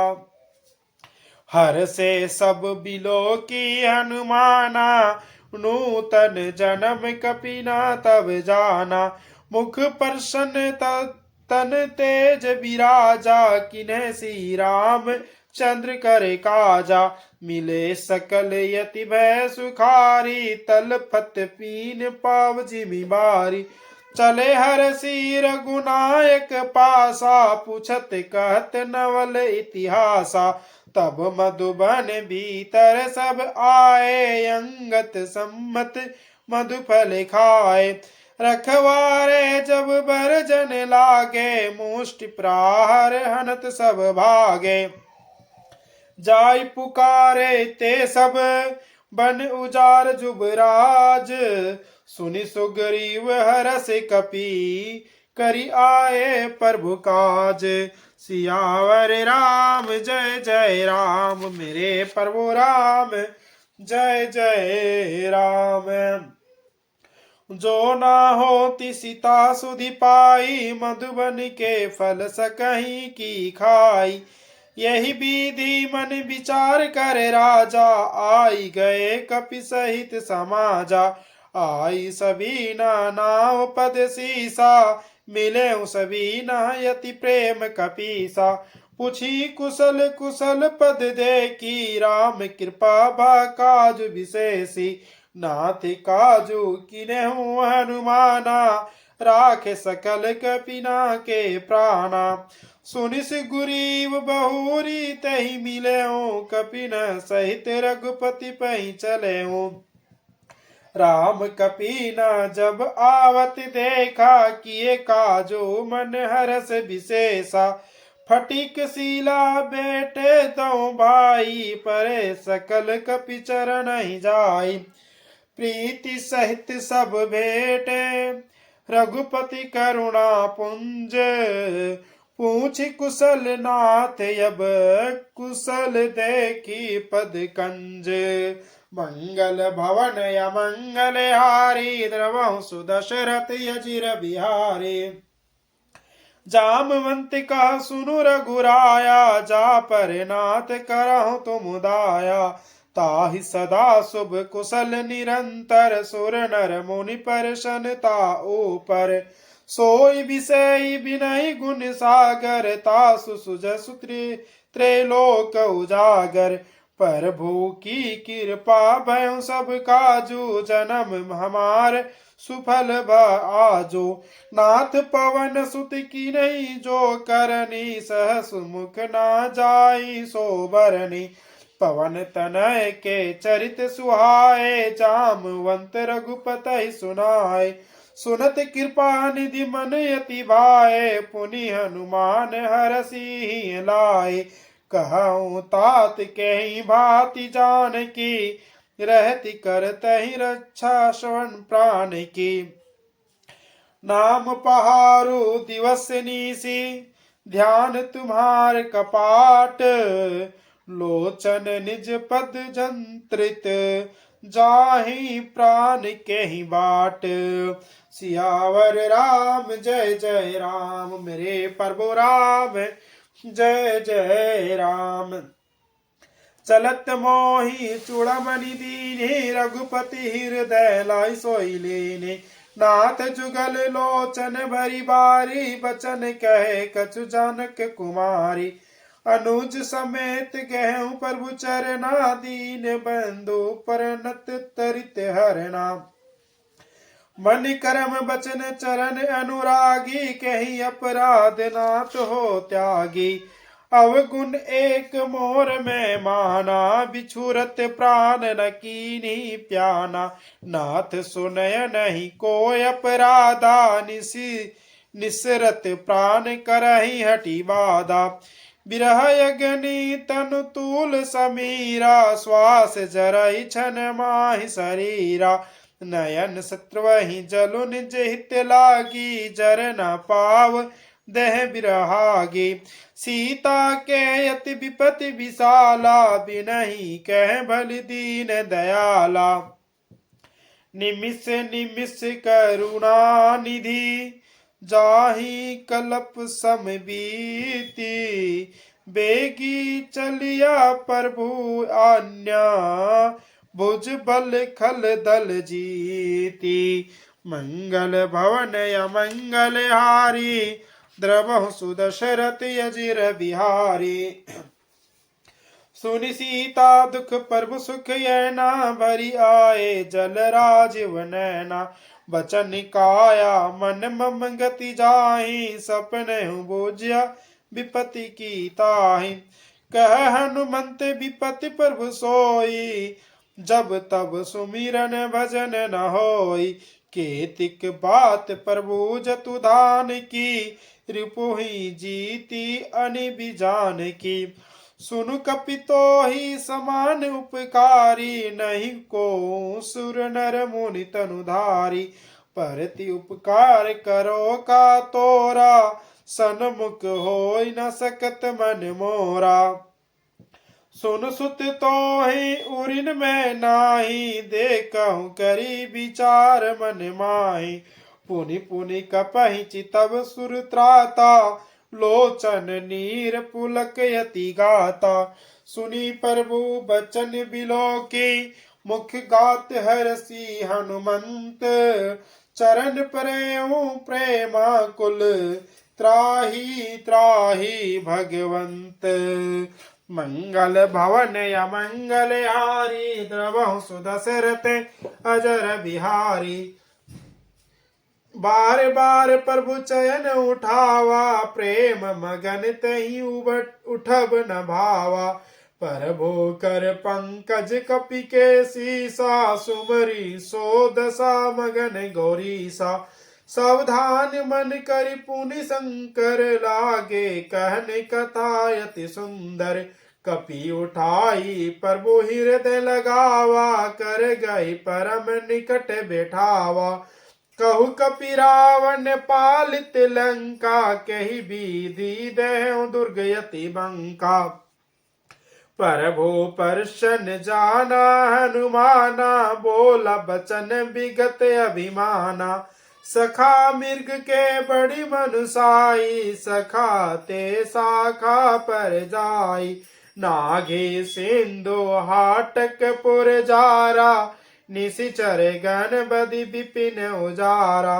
हर से सब बिलो की हनुमाना, नूतन जन्म कपि न तब जाना। मुख प्रसन्न तन तेज विराजा, किन्ह श्री राम चंद्र करे काजा। मिले सकल यति भय सुखारी, तल फत पीन पाव जिमि बारी। चले हर सी रघुनायक पासा, पूछत कहत नवल इतिहासा। तब मधुबन भीतर सब आए, अंगत सम्मत मधुफल खाए। रखवारे जब बरजन लागे, मुष्टि प्रहार हनत सब भागे। जाय पुकारे ते सब बन उजार जुबराज, सुनि सुग्रीव हरस कपि, करि आए प्रभु काज। सियावर राम जय जय राम, मेरे प्रभु राम जय जय राम। जो ना होती सीता सुधि पाई, मधुबन के फल सकहीं की खाई। यही विधि मन विचार कर राजा, आई गए कपि सहित समाजा। आई सभी नाव पद सीसा, मिले सभी यति प्रेम कपीसा। पूछी कुशल कुशल पद देखी, राम कृपा बा काज विशेषी। नाथ काजू किन्हु हनुमाना, राखे सकल कपिना के प्राणा। सुनिस गुरीव बहुरी तहि मिले, कपिन सहित रघुपति पहि चले। राम कपिना जब आवत देखा, किए काजो मन हरस विशेषा। फटिक शिला बेटे दो भाई, परे सकल कपि चरण ही जाई। प्रीति सहित सब भेटे, रघुपति करुणा पुंज। पूछ कुशल नाथ अब, कुशल देखी पद कंज। मंगल भवन अमंगल हारी, द्रवहु सुदशरथ अजिर बिहारी। जामवंत का सुनु रघुराया, जा पर नाथ करहु तुम दाया। ताहि सदा शुभ कुशल निरंतर, सुर नर मुनि प्रसन्नता ऊपर। सोई विषय विनय गुण सागर, तासु सुजसु त्रैलोक उजागर। प्रभु की कृपा भय सब काजू, जन्म हमार सुफल आजो। नाथ पवन सुत की नहीं जो करनी, सहस मुख ना जाई सो बरनी। पवन तनय के चरित सुहाए, जामवंत रघुपति सुनाए। सुनत कृपा निधि मन यति भाए, पुनि हनुमान हरषि लाए। कहूँ तात कहीं भांति जान की, रहति करतहि रक्षा श्रवण प्राण की। नाम पहारु दिवस निशि, ध्यान तुम्हार कपाट। लोचन निज पद जंत्रित, जाहि प्राण के ही बाट। सियावर राम जय जय राम, मेरे प्रभु राम जय जय राम। चलत मोहि चूड़ामणि दीने, रघुपति हृदय लाई सोई लेने। नाथ जुगल लोचन भरी बारी, बचन कहे कछु जानक कुमारी। अनुज समेत गहु प्रभु चरना, दीन बंधु परनत तरित हरना। मन कर्म बचन चरण अनुरागी, कहीं अपराध नाथ हो त्यागी। अवगुण एक मोर में माना, बिछुरत प्राण न कीन्ही प्याना। नाथ सुनय नहीं कोय अपराधा, निसरत प्राण करहि हटि बाधा। बिरह अग्नि तनु तूल समीरा, श्वास जरई छन माहि शरीरा। नयन शत्रुवहि जलु निज हित लागी, जर न पाव देह बिरहागी। सीता के यति विपति विशाला, बिनहि कह भलि दीन दयाला। निमिष निमिष करुणा निधि, जाहि कल्प सम बीती। बेगी चलिया प्रभु आज्ञा, भुज बल खल दल जीती। मंगल भवन अमंगल हारी, द्रवहु सुदशरथ अजिर बिहारी। सुनि सीता दुख प्रभु सुख यैना, भरी आए जल राजीव नैना। बचन काया मन मम गति जाहि, सपने बोझिया विपत्ति की ताहि। कह हनुमंत विपत्ति प्रभु सोई, जब तब सुमिरन भजन न होई। केतिक बात प्रभु जतु धान की, रिपुहि जीती अनिबिजान की। सुनु कपितो ही समान उपकारी, नहीं को सुर नर मुनि तनुधारी। परति उपकार करो का तोरा, सन्मुख होई न सकत मन मोरा। सुन सुत तो ही उरिन में नाही, देखहु करी विचार मन माही। पुनि पुनि कपहि चितव सुर त्राता, लोचन नीर पुलक यति गाता। सुनी प्रभु बचन बिलो की, मुख गात हरसी हनुमंत। चरण प्रेम प्रेमा कुल, त्राही त्राही भगवंत। मंगल भवन या मंगल हारी, द्रवहु सुदशरथ अजर बिहारी। बार बार प्रभु चयन उठावा, प्रेम मगन तहि उठब न भावा। प्रभु कर पंकज कपि के सीसा, सुमरी सो दशा मगन गौरीसा। सावधान मन करि पुनि शंकर लागे, कहन कथा अति सुंदर। कपि उठाई प्रभु हृदय लगावा, कर गई परम निकट बैठावा। कहु कपि रावण पालित लंका, कही विधि देहु दुर्ग यति बंका। प्रभु परशन जाना हनुमाना, बोला बचन विगत अभिमाना। सखा मृग के बड़ी मनुसाई, सखा ते शाखा पर जाई। नागे सिंधु हाटक पुर जारा, निशिचर गण बदि विपिन उजारा।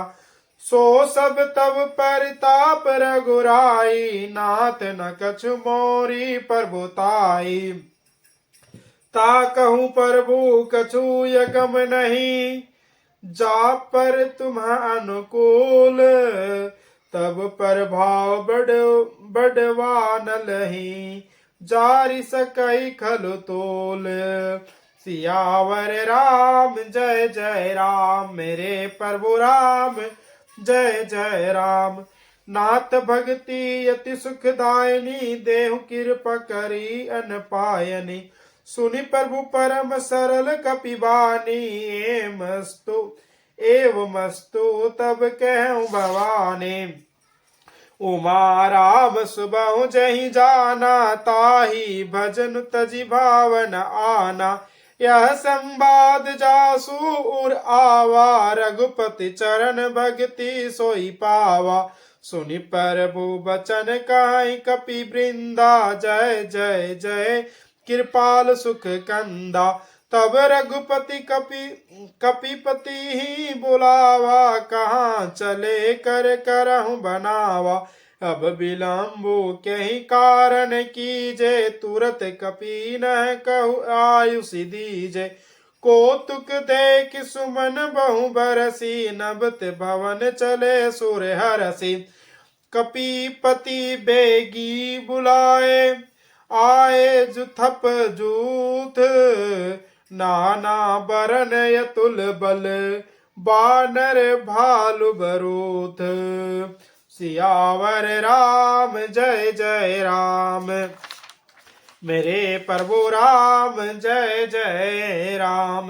सो सब तब परताप रघुराई, नाथ न कछु मोरी प्रभुताई। ता कहूँ प्रभु कछु यगम नहीं, जा पर तुम अनुकूल। तब प्रभाव बढ़वा न लही, जारि सकई खलु तोल। सियावर राम जय जय राम, मेरे प्रभु राम जय जय राम। नाथ भक्ति अति सुखदायनी, देहु कृपा करी अन पायनी। सुनि प्रभु परम सरल कपिबानी, एवमस्तु तब कहूँ भवानी। उमा राम सुबहु जहि जाना, ताहि भजन तजि भावन आना। यह संवाद जासु उर आवा, रघुपति चरण भक्ति सोई पावा। सुनि प्रभु बचन कहि कपि वृंदा, जय जय जय कृपाल सुख कंदा। तब रघुपति कपिपति ही बुलावा, कहाँ चले कर करहु बनावा। अब विलंबु कहीं कारण कीजे, तुरत कपि न कहु आयुष दीजे। कौतुक देख सुमन बहु बरसी, नभत भवन चले सुर हरसी। कपिपति बेगी बुलाए, आए जुथप जूथ। नाना बरन यतुल बल, बानर भालु बरूथ। सियावर राम जय जय राम, मेरे प्रभु राम जय जय राम।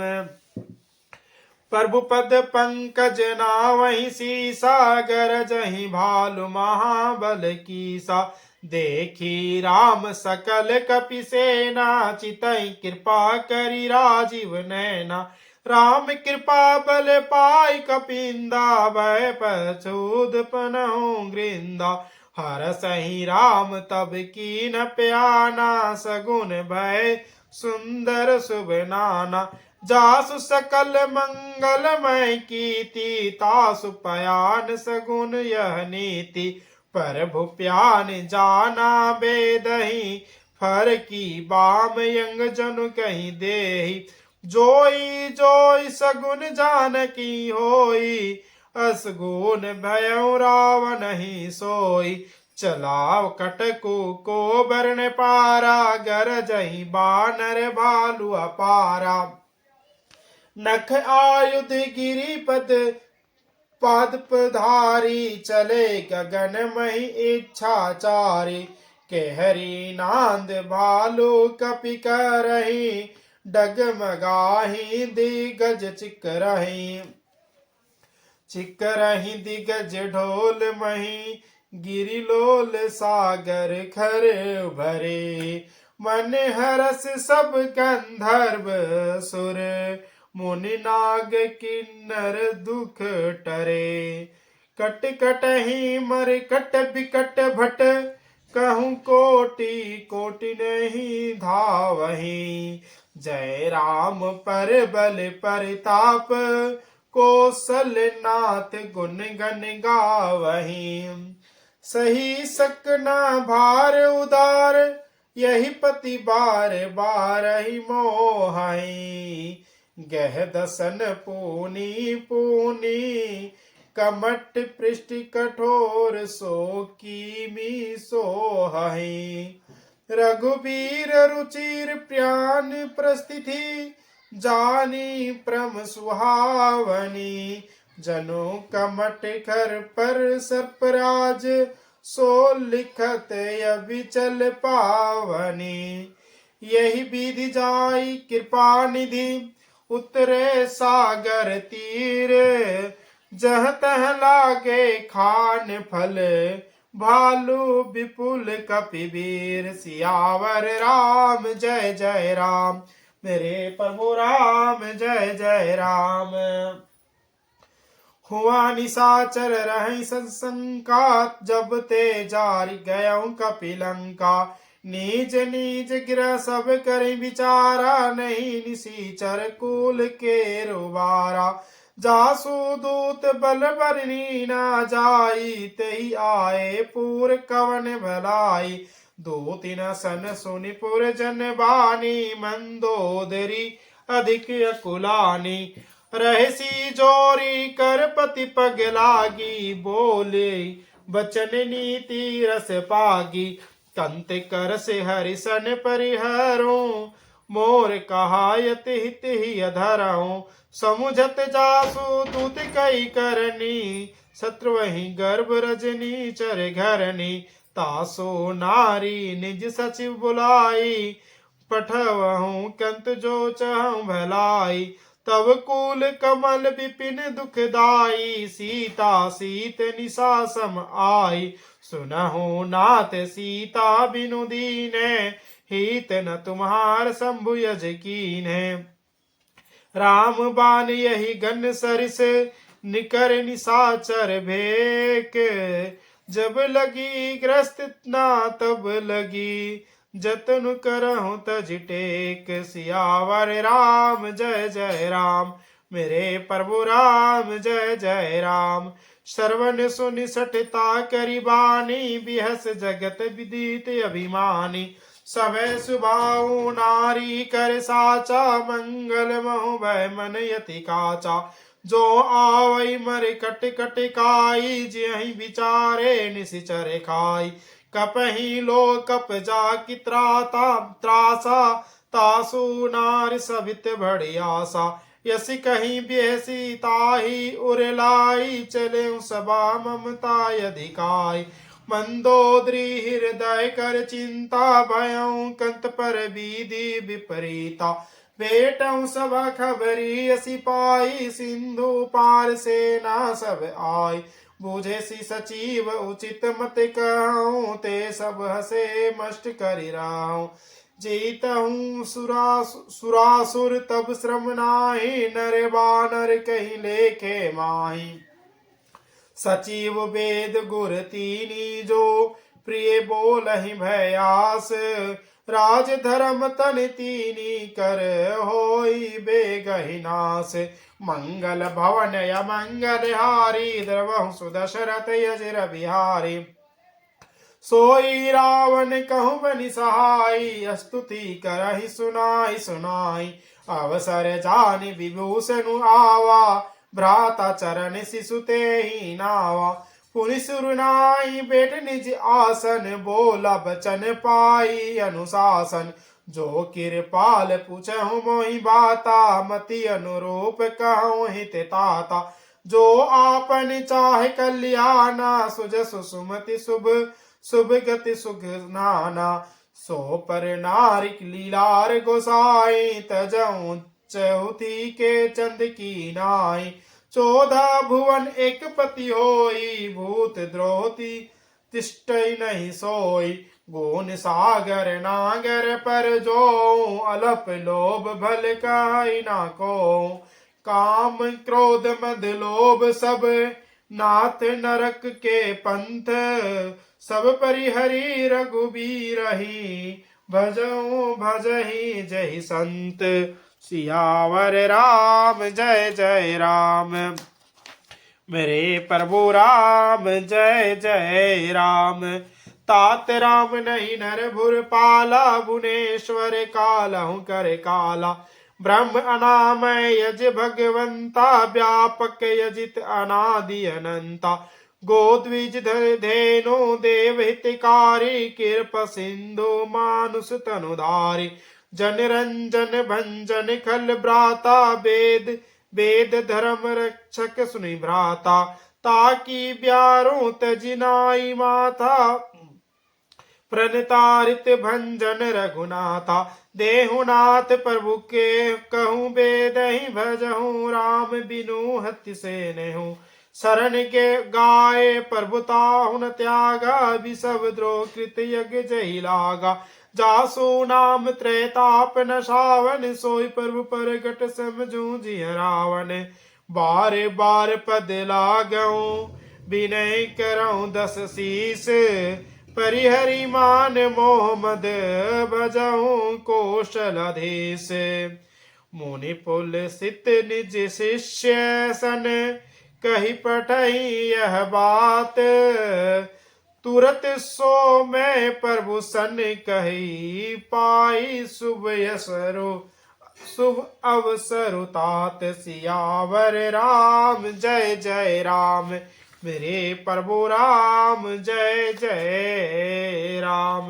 प्रभु पद पंकज नावहि सीसा, गरजहि भालु महाबल कीसा। देखी राम सकल कपि सेना, चितहि कृपा करि राजीव नैना। राम कृपा बल पाई कपिंदा, भय पछूद पनहु गृंदा। हरसहि राम तब कीन प्याना, सगुन भय सुंदर शुभ नाना। जासु सकल मंगलमय कीर्ति, तासु पयान सगुन यह नीति। प्रभु प्यान जाना बेदहि, फर की बाम यंग जनु कहीं देहि। जोई जोई सगुन जानकी होई, असगुन भयउ रावण ही सोई। चलाव कटकु को बरन पारा, गरजहि बानर भालु अपारा। नख आयुध गिरिपद पादपधारी, चले गगन मही इच्छाचारी। केहरी नांद भालू कपि करही, डगमगाही दिगज चिकरही। चिकरही दिगज ढोल मही, गिरिलोल सागर खर भरे। मन हरस सब गंधर्व सुर, मुनि नाग किन्नर दुख टरे। कट कटहि मर कट बिकट भट, कहूँ कोटि कोटि नहीं धावहि। जय राम पर बल परताप, कौशल नाथ गुण गण गावहि। सही सकना भार उदार, यही पति बार बार ही मोहाई। गह दसन पूनी पूनी, कमट पृष्ठ कठोर सो कीमी सोहाई। रघुबीर रुचिर प्यान प्रस्थिति, जानी प्रम सुहावनी। जनो कमट खर पर सर्पराज, सो लिखत अविचल पावनी। यही विधि जाई कृपा निधि, उतरे सागर तीर। जह तह लागे खान फल, भालू विपुल कपिवीर। सियावर राम जय जय राम, मेरे प्रभु राम जय जय राम। हुआ निशाचर रही संशंका, जब ते जारी गयऊं कपिलंका। नीज नीज गिर सब करें विचारा, नहीं निशीचर कुल के रुबारा। जासु दूत बल बरनी ना जाई, तेहि आए पूर कवन भलाई। दो तीन सन सुनि पुर जन बानी, मंदोदरी अधिक अकुलानी। रहसी जोरी कर पति पग लागी, बोले बचन नीति रस पागी। कंत कर से हरिसन परिहरो, मोर कहायत हित ही अधरऊं। समुझत जासु दूत कई करनी, शत्रु वही गर्भ रजनी चर घरनी। तासो नारी निज सचिव बुलाई, पठवहूँ कंत जो चहूँ भलाई। तब कूल कमल विपिन दुखदाई, सीता सीत निशा सम आई। सुनहु नाथ सीता बिनु दीने, हित न तुम्हार शंभु यज कीन्हे। राम बान यही गन सरिस, निकर निशाचर भेक। जब लगी ग्रस्त ना तब लगी, जतन करहु तज टेक। सियावर राम जय जय राम, मेरे प्रभु राम जय जय राम। श्रवण सुनि सठता करि बानी, बिहस जगत विदित अभिमानी। सभय सुभाऊ नारी कर साचा, मंगल महु भय मन यति काचा। जो आवै मर कट कट काई, जिहि विचारे निशिचर खाई। कपहि लो कप जाकि त्रासा, तासु नार सवित बड़ी आशा। यसी कहीं बेसी ताही उरलाई, चले सबा ममता अधिकाई। मंदोदरी हृदय कर चिंता, भयं कंत पर विधि विपरीता। बेटऊ सब खबरी असी पाई, सिंधु पार सेना सब आई। बूझे सी सचिव उचित मत कहूँ, ते सब हसे मष्ट करि राहूं। जीतहूँ सुरासुर तब श्रम नाहि, नर बानर कहीं लेखे माही। सचिव वेद गुर तीनी जो, प्रिय बोलहि भयास। राज धर्म तन तीनी कर, होई बेगहि नास। मंगल भवन अमंगल हारी, द्रवहु सुदशरथ यजिर बिहारी। सोई रावण कहूँ बनि सहाई, स्तुति करहि सुनाई सुनाई। अवसर जानि विभूषण आवा, भ्राता चरण शिशु ते ही नावा। पुनि सुरनाई बैठ निज आसन, बोला बचन पाई अनुशासन। जो कृपाल पूछहु मोहि बाता, मति अनुरूप कहूँ हित ताता। जो आपन चाहे कल्याणा, सुजसु सुमति शुभ शुभ गति सुख नाना। सो पर नारिक लीलार गोसाई, तजऊँ चौथी के चंद की नाई। 14 भुवन एक पति होई, भूत द्रोही तिष्ठई नहीं सोई। गुण सागर नागर पर जो, अलप लोभ भल काई ना को। काम क्रोध मद लोभ सब, नाथ नरक के पंथ। सब परिहरि रघुबीरहि, भजऊँ भजहि जहि संत। सियावर राम जय जय राम, मेरे प्रभु राम जय जय राम। तात राम नहीं नर भुर पाला, भुवनेश्वर कालहु कर काला। ब्रह्म अनामय यज भगवंता, व्यापक यजित अनादि अनंता। गोद्विज धेनु देव हितकारी, कृप सिंधु मानुष तनुधारी। जन रंजन भंजन खल भ्राता, वेद वेद धर्म रक्षक सुनि भ्राता। ताकि ब्यारों तजिनाई माथा, प्रणतारित भंजन रघुनाथा। देहुनाथ प्रभु के कहूँ बेदहि, भजहूँ राम बिनु हति से नेहूँ। शरण के गाये प्रभुताहु न त्यागा, विषव द्रोह कृत यज्ञ जहि लागा। जासु नाम त्रैताप न सावन, सोई प्रभु परगट समझू जिय रावण। बार बार पद लागऊँ, विनय करऊँ 10 शीस। परिहरि मान मोह मद, भजऊँ कौशलाधीश। मुनि पुलसित निज शिष्य सन, कही पठई यह बात। तुरत सो मैं प्रभु सन कही, पाई शुभ यसरु शुभ अवसरु तात। सियावर राम जय जय राम, मेरे प्रभु राम जय जय राम।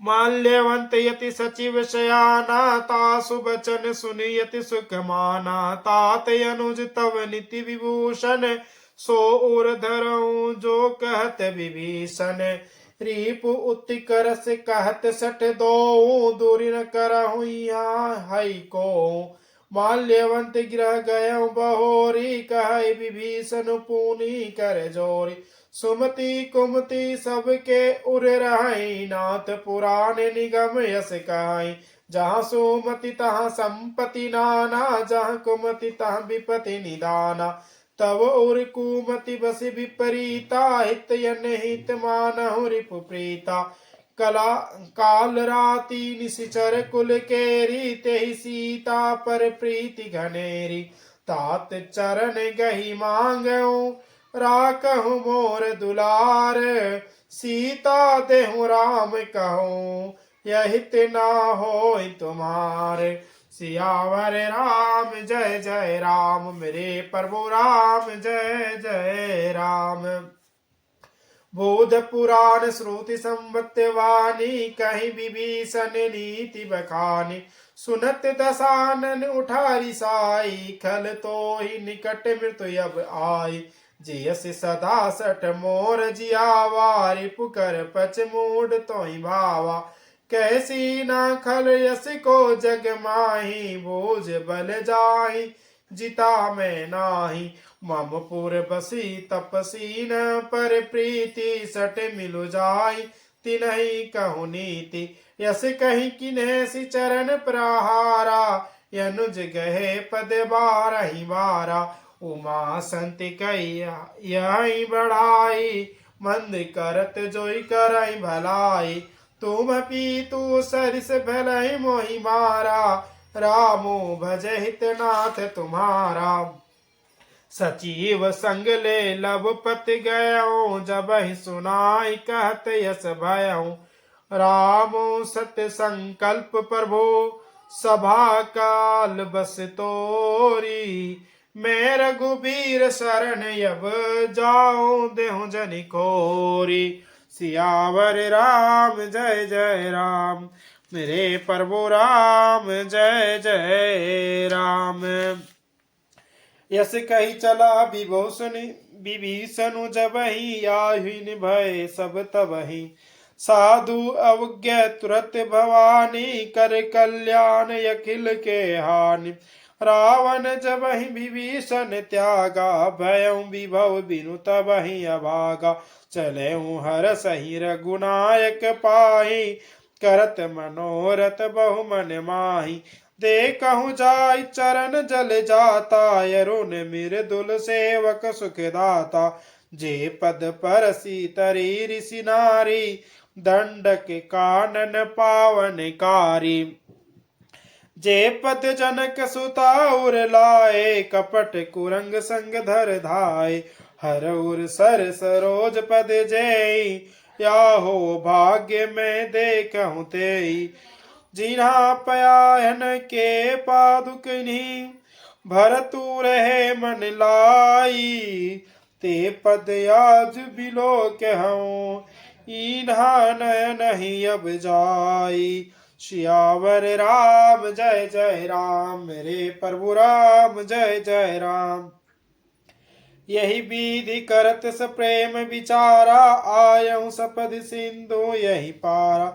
माल्यवंत यति सचिव शयाना, तासु बचन सुनि यति सुख माना। तात अनुज तव नीति विभूषण, सो उर धरऊँ जो कहत विभीषण। रिपु उति करस कहत सठ दो, दूरी न करहूँ यहाँ हई को। माल्यवंत गृह गयऊँ बहोरी, कहे विभीषण पुनि कर जोरी। सुमति कुमति सबके उर रहाई, नाथ पुराण निगम यस कहाई। जहाँ सुमति तहाँ संपत्ति नाना, जहाँ कुमति तहाँ विपत्ति निदाना। तब उर कुमति बस विपरीता, हित यन हित मानहु रिपु प्रीता। कला काल राति निशिचर कुल केरी, तेहि सीता पर प्रीति घनेरी। तात चरण गही मांगऊँ, राखहु मोर दुलार। सीता देहु राम कहूँ, यहित ना होय तुम्हार। सियावर राम जय जय राम, मेरे प्रभु राम जय जय राम। बोध पुराण श्रुति संबत वाणी, कहीं विभीषण नीति बखानी। सुनत दसानन उठारी साई, खल तो ही निकट मृत्यु अब आई। जियस सदा सठ मोर जियावा, रिपु कर पच मूड तोहि भावा। कैसी ना खल यस को जग माही, बोझ बल जाहि जिता मैं नाही। मम पुर बसी तपसी न पर प्रीति, सट मिलु जाई तिनहि कहु नीति। यस कहि किन्हे सि चरण प्रहारा, यनुज गहे पद बारहि बारा। उमा संति कही यही बढ़ाई, मंद करत जोई करई भलाई। तुम पीतु सरिस भलहि मोहि मारा, रामो भज हित नाथ तुम्हारा। सचिव संग ले लब पति गयऊँ, जब ही सुनाई कहत यस भयऊँ। रामो सत्य संकल्प प्रभु, सभा काल बस तोरी। मैं रघुबीर शरण अब जाऊं देहु जनि खोरी। सियावर राम जय जय राम, मेरे प्रभु राम जय जय राम। यस कही चला विभीषण जबहि आहुन भय सब तबहि। साधु अवज्ञ तुरत भवानी, कर कल्याण अखिल के हानि। रावण जबहि विभीषण त्यागा, भयउ विभव बिनु तबहि अभागा। चलऊ हर सहि रघुनायक पाहि, करत मनोरथ बहु मन माहि। देखहु जाय चरण जल जाता, अरुण मृदुल सेवक सुखदाता। जे पद परसी तरी ऋषि नारी, दंडक कानन पावनकारी। जे पद जनक सुता उर लाए, कपट कुरंग संग धर धाय। हर उर सर सरोज पद जेई, या हो भाग्य में देखहु तेई। जिन्हा पयायन के पादुकनी, भरतु रहे मन लाई। ते पद आज बिलो कहूँ, इन्हा नयन ही अब जाई। सियावर राम जय जय राम, मेरे प्रभु राम जय जय राम। यही विधि करत स प्रेम विचारा, आयऊ सपद सिंधु यही पारा।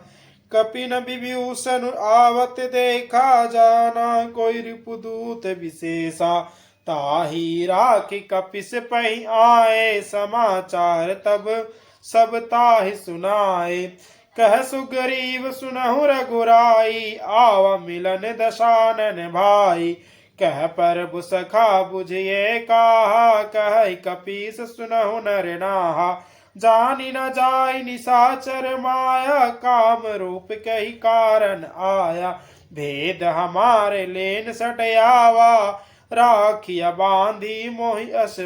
कपिन विभीषण आवत देखा, जाना कोई रिपुदूत विशेषा। ताही राखी कपिस पहि आए, समाचार तब सब ताहि सुनाए। कह सुग्रीव सुनहु रघुराई, आवा मिलन दशानन भाई। कह प्रभु सखा बुझिए काहा, कह कपीस सुनहु नर नाहा। जानि न जाय निशाचर माया, काम रूप कही कारण आया। भेद हमारे लेन सटयावा, राखिया बांधी मोहि अस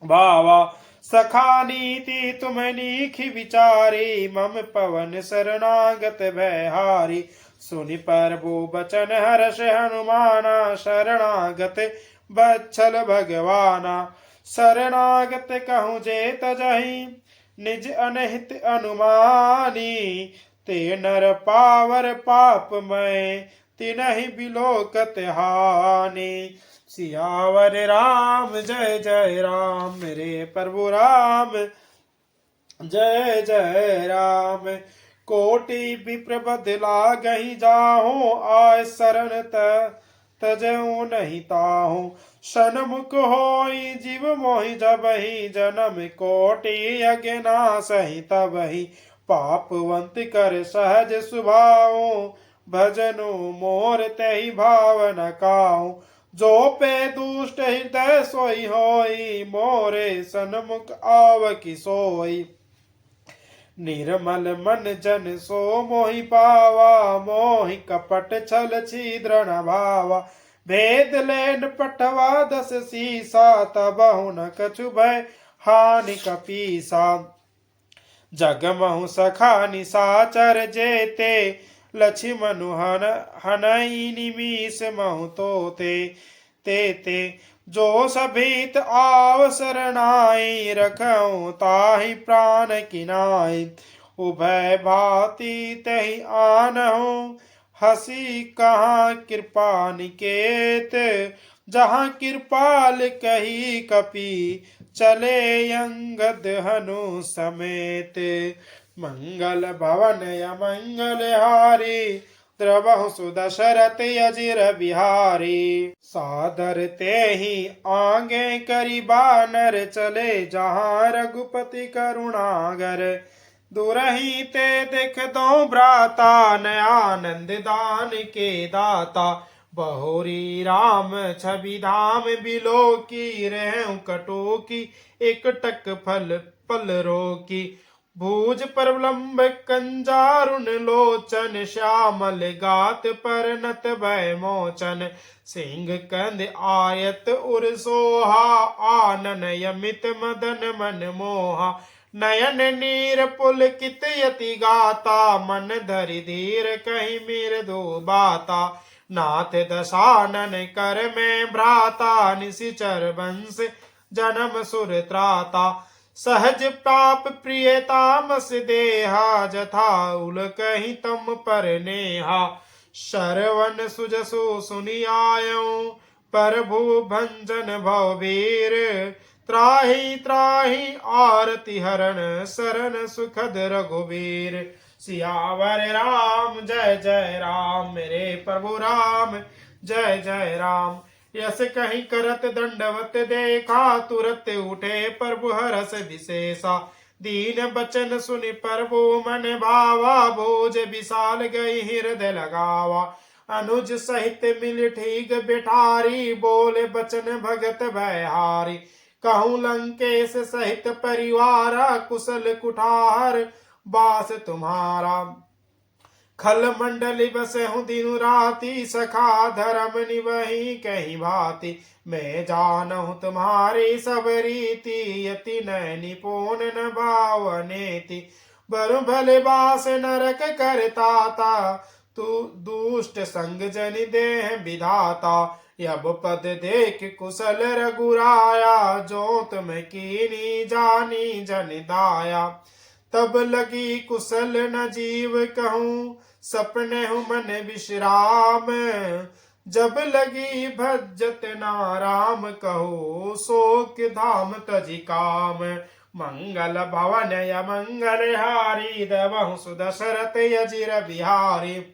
भावा। सखा नीति तुम नीखि विचारी, मम पवन शरणागत भयहारी। सुनि प्रभु बचन हर्ष हनुमाना, शरणागत बच्छल भगवाना। शरणागत कहूँ जे तजहि, निज अनहित अनुमानी। ते नर पावर पापमय, तिनहि बिलोकत हानि। सियावर राम जय जय राम, मेरे प्रभु राम जय जय राम। कोटि विप्र बदला गही जाहूं, आय शरण तजऊ नहीं ताहूं। सन्मुख होई जीव मोहि जबहि, जन्म कोटि अज्ञानासहि तबहि। पापवंत कर सहज स्वभाव, भजनु मोर तहि भावन काहू। जो पे दुष्ट हृदय सोई होई, मोरे सन्मुख आवकी सोई। निर्मल मन जन सो मोहि पावा, मोहि कपट छल छिद्र न भावा। भेद लेन पटवा दस सीसा, तबहु न कछु भय हानि कपीसा। जगमहु सखा निशाचर जेते, लक्ष्मणु हनई निमीष महु ते जो सभीत आव शरणाई, रखऊँ ताहि प्राण किनाई। उभय भांति तहि आनहु, हसी कहाँ कृपा निकेत। जहाँ कृपाल कही कपि, चले अंगद हनु समेत। मंगल भवन अमंगल हारी, द्रवहु सुदशरथ अजिर बिहारी। सादर ते ही आगे करी बानर, चले जहाँ रघुपति करुणागर। दुरही ते देख दो भ्राता, न आनंद दान के दाता। बहोरी राम छवि धाम बिलो की, रहूं कटो की एक टक फल पल रोकी। भूज प्रलंब कंजारुन लोचन, श्यामल गात पर नत भय मोचन। सिंह कंद आयत उर सोहा, आनन यमित मदन मन मोहा। नयन नीर पुलकित यति गाता, मन धरि धीर कहीं मीर दो बाता। नाथ दशानन कर में भ्राता, निशिचर वंश जन्म सुर त्राता। सहज पाप प्रिय तामस देहा, जथा उल कहीं तम पर नेहा। शरवण सुजसु सुनि आयऊं, प्रभु भंजन भवबीर। त्राहि त्राहि आरती हरण, शरण सुखद रघुवीर। सियावर राम जय जय राम, मेरे प्रभु राम जय जय राम। यस कहीं करत दंडवत देखा, तुरत उठे प्रभु हरस विशेषा। दीन बचन सुनि प्रभु मन भावा, बोझ विशाल गई हृदय लगावा। अनुज सहित मिल ठीक बिठारी, बोले बचन भगत भयहारी। कहूँ लंकेश सहित परिवार, कुशल कुठार बास तुम्हारा। खल मंडली बसे हूँ दिनु राति, सखा धर्म निवही कहीं भांति। मैं जानहूँ तुम्हारी सब रीति, यति नैनी पून न भावनेति। बरु भले बास नरक करता था, तू दुष्ट संग जनि देह विधाता। यब पद देख कुशल रघुराया, जो तुम कीनी जानी जन दाया। तब लगी कुशल न जीव कहूँ, सपने हूँ मन विश्राम। जब लगी भजत नाराम कहो, शोक धाम तजि काम। मंगल भवन य मंगल हारी, देवहु सुदशरथ अजिर बिहारी।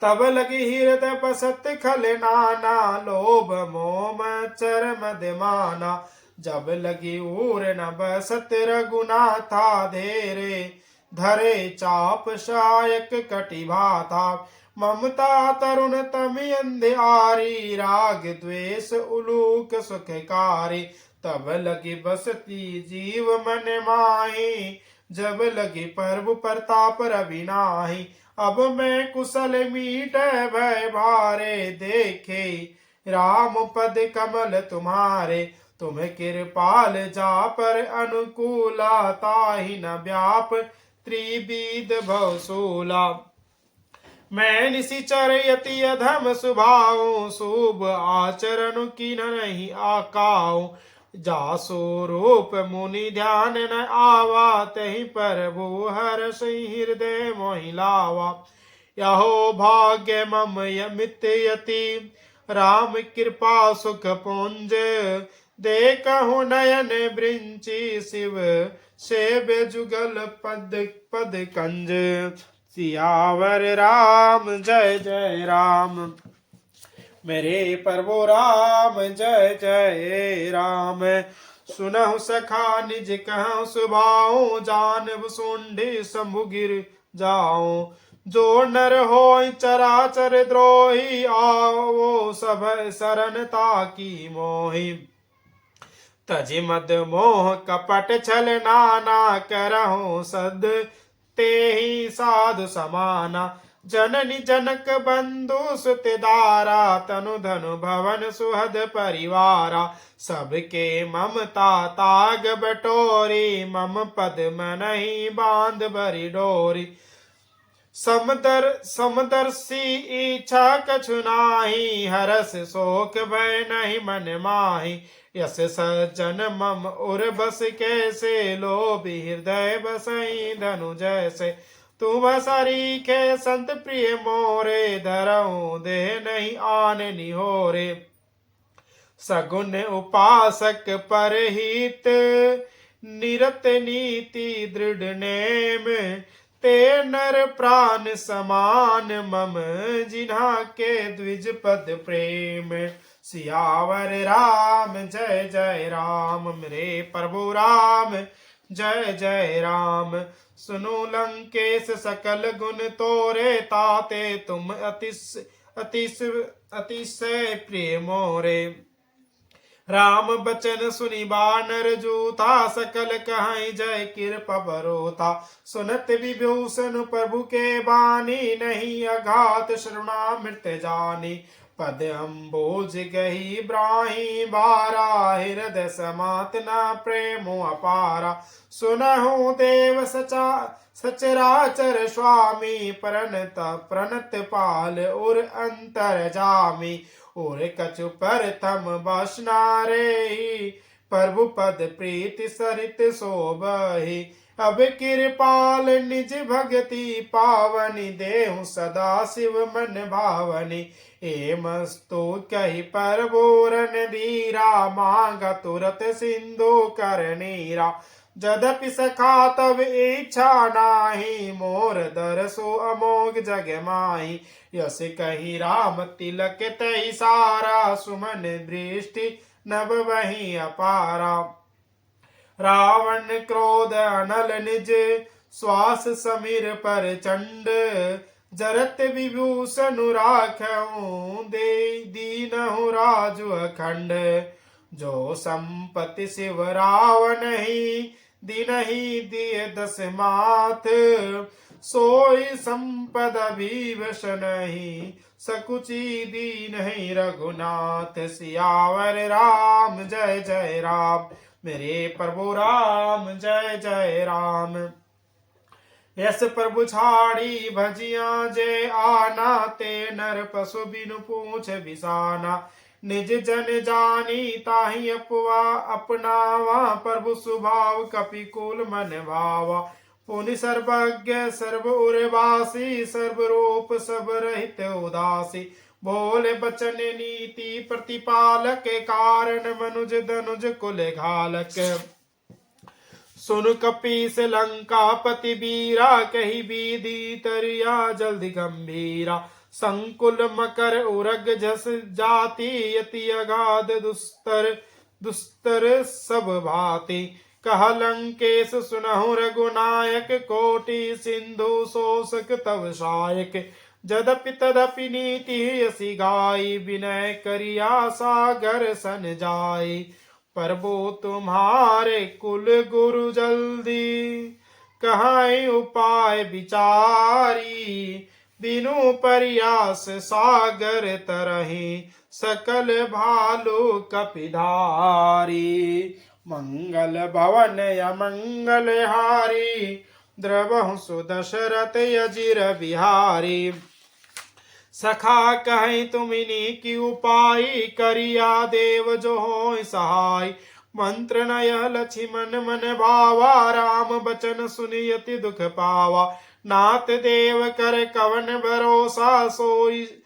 तब लगी हृदय बसत खल नाना, लोभ मोह चर मद माना। जब लगी उर न बसत रघुनाथा, धेरे धरे चाप शायक कटिभा था। ममता तरुण तमि अंधियारी, राग द्वेष उलूक सुखकारी। तब लगी बसती जीव मन माही, जब लगी प्रभु प्रताप रवि नाही। अब मैं कुशल मीट भय भारे, देखे राम पद कमल तुम्हारे। तुम कृपाल जा पर अनुकूला, ताहि न व्याप त्रिविध भवसूला। मैं निशिचर यति अधम स्वभाव, शुभ आचरण की नहीं आकाऊ। जासो रूप मुनि ध्यान न आवा, तहि प्रभु हर्ष हृदय मोहि लावा। यहो भाग्य मम यमित यति, राम कृपा सुख पुंज। देखहु नयन ब्रिंची, शिव सेव जुगल पद पद कंज। सियावर राम जय जय राम, मेरे प्रभु राम जय जय राम। सुनहु सखा निज कहूँ सुभाऊ, जानब सुंडी शंभु गिर जाऊं। जो नर होय चराचर द्रोही, आओ सब शरणता की मोहि। तजि मद मोह कपट छल नाना, करहु सद तेहि साधु समाना। जननी जनक बंधु सुत दारा, तनु धनु भवन सुहद परिवारा। सबके ममता ताग बटोरी, मम पद मनहि बांध बरि डोरी। समदर्शी इच्छा कछु नाही, हरस शोक भय नहीं मन माही। यस सज्जन मम उर बस कैसे, लोभी हृदय बसई धनु जैसे। तुम सरीखे संत प्रिय मोरे, धरऊं देह नहीं आन निहोरे। सगुन उपासक परहित, निरत नीति दृढ़ नेम। ते नर प्राण समान मम, जिन्हा के द्विज पद प्रेम। सियावर राम जय जय राम, मेरे प्रभु राम जय जय राम। सुनो लंकेश सकल गुण तोरे, ताते तुम अतिशय प्रिय मोरे। राम बचन सुनि बानर जूथा, सकल कहाई जय कृपा बरोथा। सुनत विभूषण प्रभु के बानी, नहीं अघात शरणामृत जानी। पद अम्बोज गही ब्राही बारा, हृदय समात न प्रेमो अपारा। सुनहु देव सचराचर स्वामी, प्रणत प्रणत पाल और अंतर जामी। और कछु परतम बसनारे, प्रभु पद प्रीति सरित शोभहि। अब कृपाल निज भगति पावनी, देहु सदा शिव मन भावनी। एमस्तु कही परबोरन धीरा, मांग तुरत सिंधु कर नीरा। जदपि सखा तब इच्छा नाही, मोर दरसो अमोघ जग माही। यस कही राम तिलक तई सारा, सुमन दृष्टि नभ वही अपारा। रावण क्रोध अनल निज, श्वास समीर पर चंड। जरत विभूषण राखऊं, दे दीनहु राजु अखंड। जो संपत्ति शिव रावण ही, दीनहि दिए दस माथ। सोई संपद विवश नहीं, सकुची दीन ही रघुनाथ। सियावर राम जय जय राम, मेरे प्रभु राम जय जय राम। यस प्रभु छाड़ी भजिया जय आना, ते नर पशु बिनु पूछ बिसाना। निज जन जानी ताहि अपवा, अपनावा प्रभु स्वभाव कपिकुल मन भावा। पुनि सर्वज्ञ सर्व उर्वासी, सर्वरूप सब रहित उदासी। बोले बचन नीति प्रतिपालक, कारण मनुज धनुज कुल घालक। सुन कपीस लंकापति वीरा, कही विधि तरिया जल्द गंभीरा। संकुल मकर उरग जस जाति, यति अगाध दुस्तर दुस्तर सब भाति। कह लंकेश सुनहु रघुनायक, कोटि सिंधु शोषक तव सायक। जदपि तदपि नीति यसी गाई, विनय करिया सागर सन जाई। प्रभु तुम्हारे कुल गुरु जल्दी, कहाई उपाय विचारी। बिनु प्रयास सागर तरहि, सकल भालु कपिधारी। मंगल भवन अमंगल हारी, द्रवहु सुदशरथ अजिर बिहारी। सखा कहीं तुमिनी की उपाय, करिया देव जो होय सहाय। मंत्र नय लक्ष्मण मन भावा, राम बचन सुनियति दुख पावा। नाथ देव कर कवन भरोसा, सोई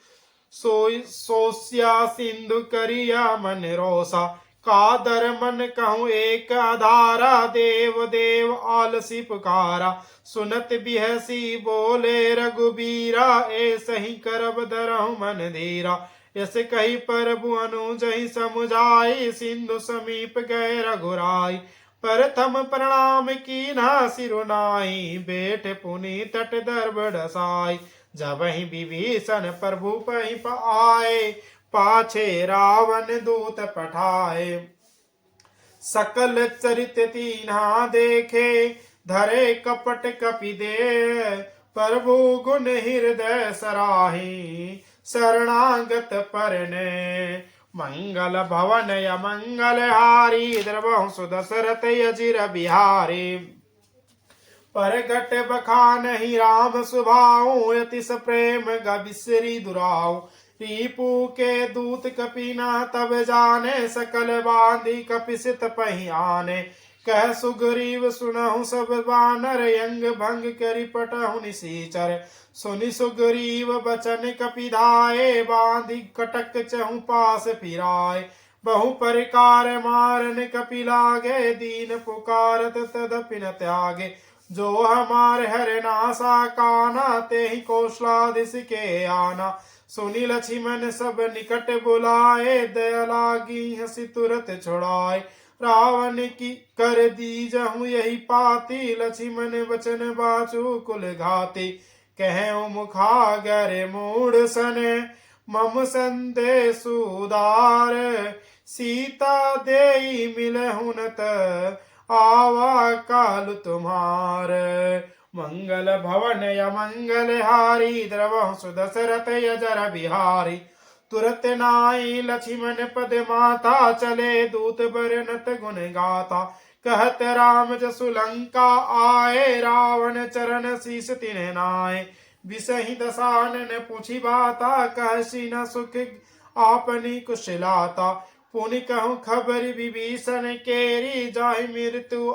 सोई सोस्या सिंधु करिया मन रोसा। कादर मन कहूँ एक आधारा, देव देव आलसी पुकारा। सुनत बिहसी बोले रघुबीरा, ऐसहि करब धरहु मन धीरा। यस कही प्रभु अनुजहि समुझाई, सिंधु समीप गए रघुराई। प्रथम प्रणाम कीन्हा सिरुनाई, बेठ पुनि तट दर्भ डसाई। जबहि विभीषण प्रभु पहि आए, पाछे रावण दूत पठाए। सकल चरित तीन्हा देखे, धरे कपट कपि दे। प्रभु गुण हृदय सराही, शरणागत परने। मंगल भवन अमंगल हारी, द्रवहु सुदशरथ अजिर बिहारी। परगट बखानहि राम सुभाऊ, अतिश प्रेम गबिसरी दुराऊ। रिपु के दूत कपिना तब जाने, सकल बांधी कपिसित पहि आने। कह सुग्रीव सुनहु सब बानर, यंग भंग करि पटहु निसीचर। सुनि सुग्रीव बचन कपिधाए, बांधी कटक चहु पास फिराए। बहु परिकार मारन कपि लागे, दीन पुकारत तदपि न त्यागे। जो हमार हर नासा काना, तेहि कौशलाधीश के आना। सुनि लक्ष्मण सब निकट बुलाए, दया लागी हंसी तुरत छुड़ाए। रावण की कर दीजहु यही पाती, लक्ष्मण वचन बाचु कुल घाती। कहु मुखागर मूढ़ सन, मम संदेश उदार। सीता देई मिलहुनत आवा काल तुम्हार। मंगल भवन यमंगल हारी द्रवहु सुदशरथ यजर बिहारी। तुरत नाई लक्ष्मण पद माता चले दूत बरनत गुण गाता। कहत राम जसु लंका आए रावण चरण शीस तिन्ह नाय। बिसहि दसानन पूछी बाता कहसी न सुख आपनी कुशलाता। पुनि कहूँ खबर विभीषण केरी जाहि मृत्यु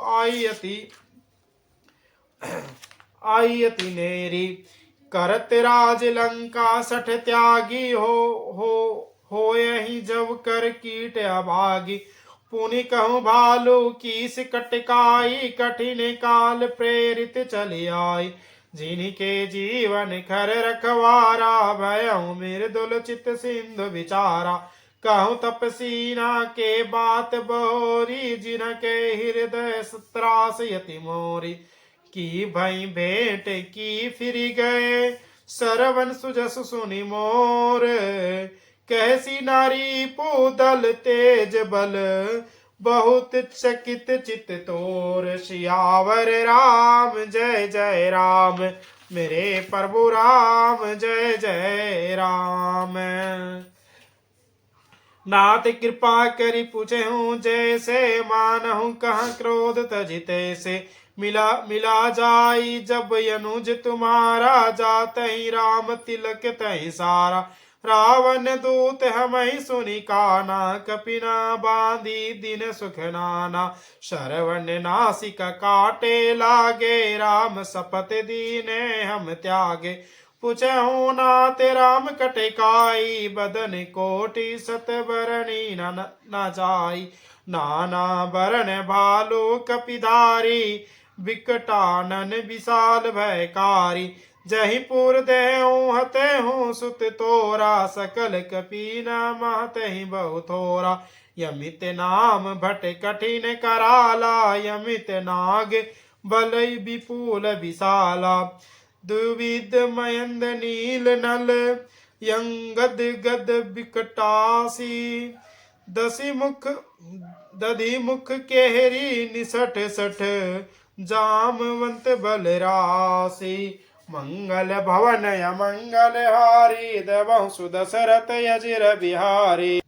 आई अति नेरी। करत राज लंका सठ त्यागी हो यही जब कर कीट अभागी। पुनि कहूँ भालू कीस कटकाई कठिन काल प्रेरित चली आई। जिनके जीवन खर रखवारा भयउ मृदुल चित सिंधु विचारा। कहूँ तपसीना के बात बोरी जिनके हृदय त्रास यति मोरी। की भई भेंट की फिर गए सरवन सुजस सुनि मोर। कैसी नारी पूदल तेज बल बहुत चकित चित तोर। सियावर राम जय जय राम मेरे प्रभु राम जय जय राम। नाथ कृपा करी पूछहूँ जैसे मानहूँ कहाँ क्रोध तजिते से। मिला जाई जब यनुज तुम्हारा जातहि राम तिलक तहि सारा। रावण दूत हमहि सुनि काना कपिना बांधी दिन सुख नाना। शरवण नासिका काटे लागे राम सपत दीने हम त्यागे। पूछहु नाथ राम कटकाई बदन कोटि सत बरनी न जाई। नाना बरन भालू कपिधारी विकटानन विशाल भयकारी। जहि पुर देहूँ हतेहूँ सुत तोरा सकल कपि न महतहि बहु थोरा। यमित नाम भट कठिन कराला यमित नाग बलई विपुल विशाला। द्विविध मयंद नील नल यंगद गद विकटासी। दधि मुख केहरी निसठ सठ जामवंत बलरासी। मंगल भवन यमंगल हारी देवहु सुदशरथ यजिर बिहारी।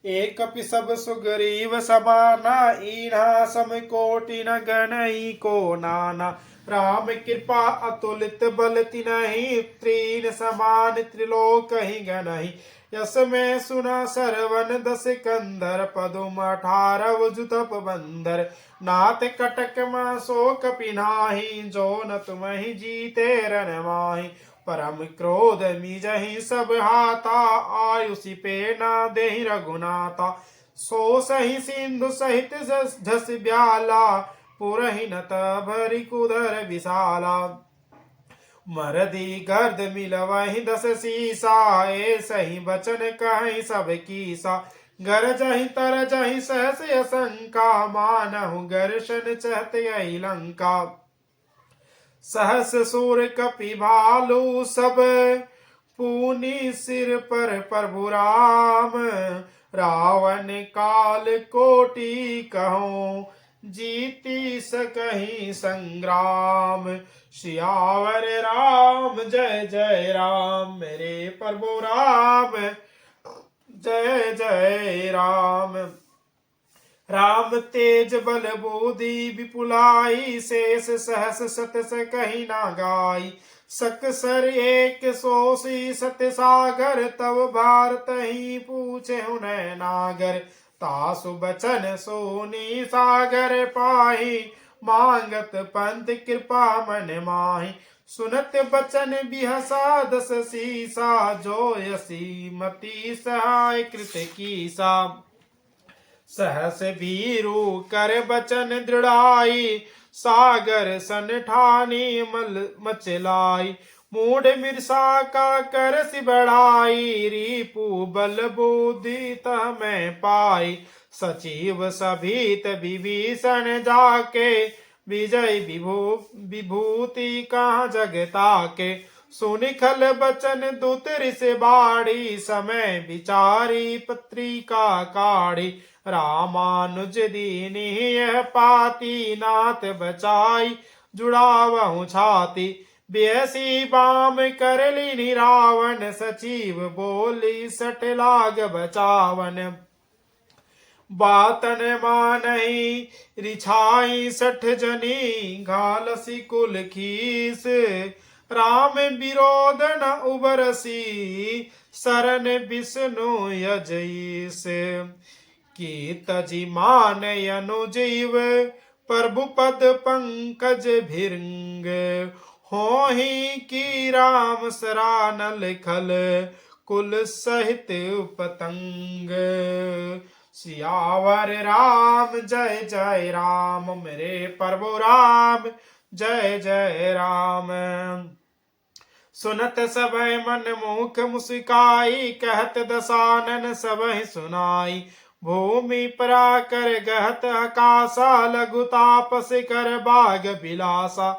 एक सब सुग्रीव समाना ईना सम कोटि न गणई को नाना। राम कृपा अतुलित बल तिनहि तीन समान त्रिलोक ही गणहि। यस में सुना सरवन दस कंदर पदुम 18 जुतप बंदर। नाथ कटक मा सो कपिनाहि जो न तुम्हि जीते रन माहि। परम क्रोध मिजहि सब हाथा आयुषि पे ना देहि रघुनाथा। सो सही सिंधु सहित झस ब्याला पुरहि न भरि कुधर विशाला। मरदी गर्द मिलवहि 10 सीसा सही बचन कहि सब कीसा। गरजहि तरजहि सहस असंका मानहु गर्शन चहत यही लंका। सहस सुर कपि भालू सब पूनी सिर पर प्रभु राम। रावण काल कोटि कहूँ जीती सकहि संग्राम। सियावर राम जय जय राम मेरे प्रभु राम जय जय राम। राम तेज बल बुद्धि विपुलाई शेष सहस सतस कही ना गाई। सकसर एक सोसी सत सागर तव भारत ही पूछे हुनय नागर। तासु बचन सोनी सागर पाही मांगत पंथ कृपा मन माही। सुनत बचन बिहसा 10 सीसा जो यसी मति सहाय कृत कीसा। सहस वीरु कर बचन दृढ़ाई सागर सन ठानी मचलाई। मूढ़ मिर्सा का कर सि बढ़ाई रिपु बल बुद्धि तह में पाई। सचिव सभीत विभीषण जाके विजय विभूति कहाँ जगता के। सुनि खल बचन दूतरि से बाड़ी समय विचारी पत्रिका काढ़ी रामानुज दीनी यह पाती नाथ बचाई जुड़ावहु छाती बेसी बाम करली निरावन सचिव बोली सट लाग बचावन बातन मानई रिछाई सठ जनी घालसी कुल खीस राम विरोध न उबरसी शरण विष्णु यजईस की तजी मान अनुजीव प्रभु पद पंकज भिरंग हो ही की राम सरानल खल कुल सहित पतंग सियावर राम जय जय राम मेरे प्रभु राम जय जय राम। सुनत सबय मन मुख मुस्काई कहत दसानन सबहि सुनाई भूमि परा कर गहत आकाशा लघु तापस कर बाग बिलासा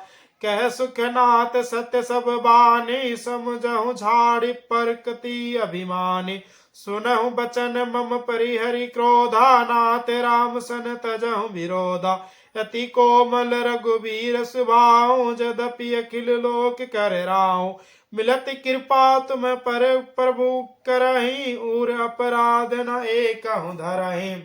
कह सुखनाथ सत्य सब बानी समझहु झाड़ी परकति अभिमानी सुनहु बचन मम परिहरि क्रोधा नाथ राम सन तजहु विरोधा अति कोमल रघुबीर सुभाऊ जदपि अखिल लोक कर राऊ मिलत कृपा तुम पर प्रभु करहि उर अपराध न एकहु धरहि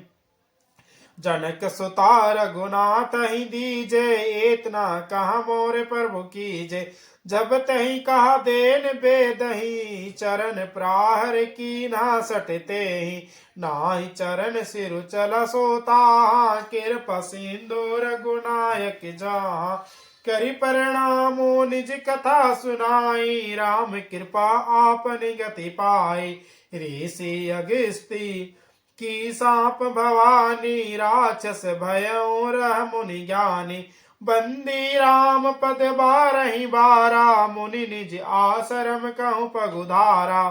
जनक सुता रघुनाथ ही दीजे इतना कहा मोर प्रभु कीजे जब तही कहा देन बेदही चरण प्राहर की ना सटते ही नाहि चरण सिरु चल सोता कृपा सिंधु रघुनायक जहाँ करि परिणामो निज कथा सुनाई राम कृपा आपन गति पाई ऋषि अगस्ती की सांप भवानी राक्षस भयों रह मुनि ज्ञानी बंदी राम पद बारहि बारा मुनि निज आश्रम कहूँ पगुधारा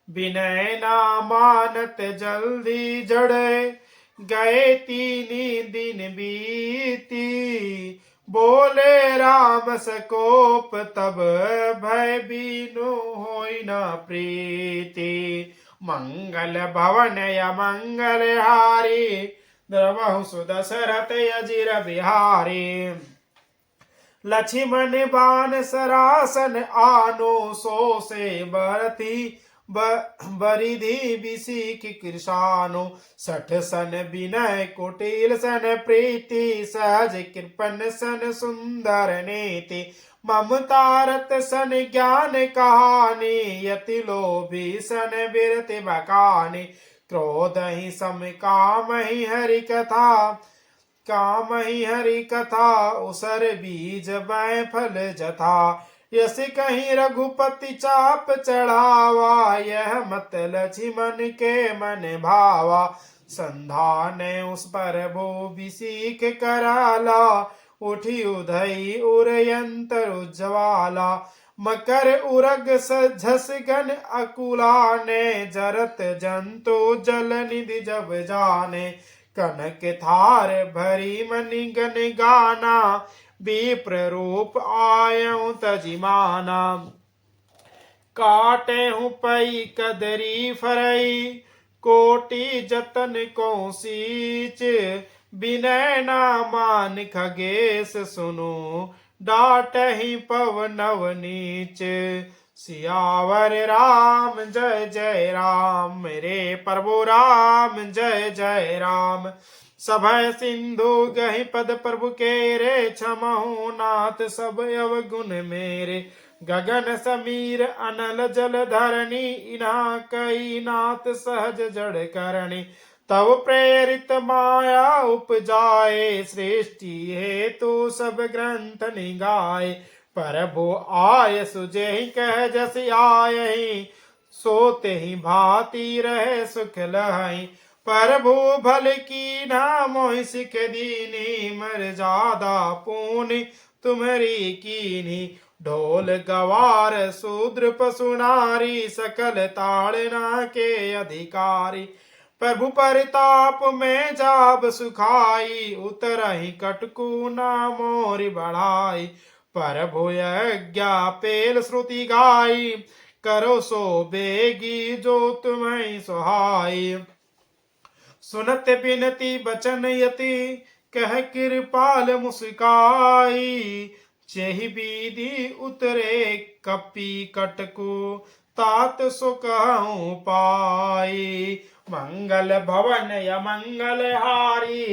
विनय ना मानत जल्दी जड़े गए तीनी दिन बीती बोले राम सकोप तब भय बीनु होई न प्रीति मंगल भवन या मंगल हारी द्रवहु सुदशरथ अजिर बिहारी लक्ष्मण बान सरासन आनो सो से बरती बरिधि बिसिक कृषानो सठ सन विनय कुटिल सन प्रीति सहज कृपन सन सुंदर नीति ममतारत सन ज्ञान कहानी यति लोभी सन बिरति बकानी क्रोध ही सम काम ही हरि कथा उसर बीज बै फल जथा यस कहीं रघुपति चाप चढ़ावा यह मत लक्ष्मण के मन भावा संधान उस पर भो बिसीख कराला उठी उधई उरयंतर उज्ज्वाला मकर उरग झस गन अकुला ने जरत जंतु जल निधि जब जाने कनक थार भरी मनि गन गाना विप्र रूप आयऊ तजिमाना काटे हूँ पई कदरी फरई कोटि जतन को सींच विनय ना मान खगेश सुनो डाट ही पवनव नीच सियावर राम जय जय राम मेरे प्रभु राम जय जय राम सभय सिंधु गहि पद प्रभु के रे क्षमहु नाथ सब अवगुण मेरे गगन समीर अनल जल धरणी इन्हा कई नाथ सहज जड़ करणी तव प्रेरित माया उपजाए सृष्टि हेतु सब ग्रंथ निगाए प्रभु आय सुजे कह जस आयहि सोते ही भांति रहे सुख लहई प्रभु भल की ना मोहि सिख दीनी मर्यादा पूनि तुम्हारी कीनी ढोल गवार शूद्र पशु नारी सकल ताड़ना के अधिकारी प्रभु परिताप में जाब सुखाई उतरहि कटकू ना मोरि बढ़ाई पर भुयज्ञा पेल श्रुति गाई, करो सो बेगी जो तुम्हें सुहाई। सुनत बिनती बचन यति, कह कृपाल मुस्काई। जेहि विधि उतरे कपि कटकु, तात सो कहूँ पाई। मंगल भवन या मंगल हारी,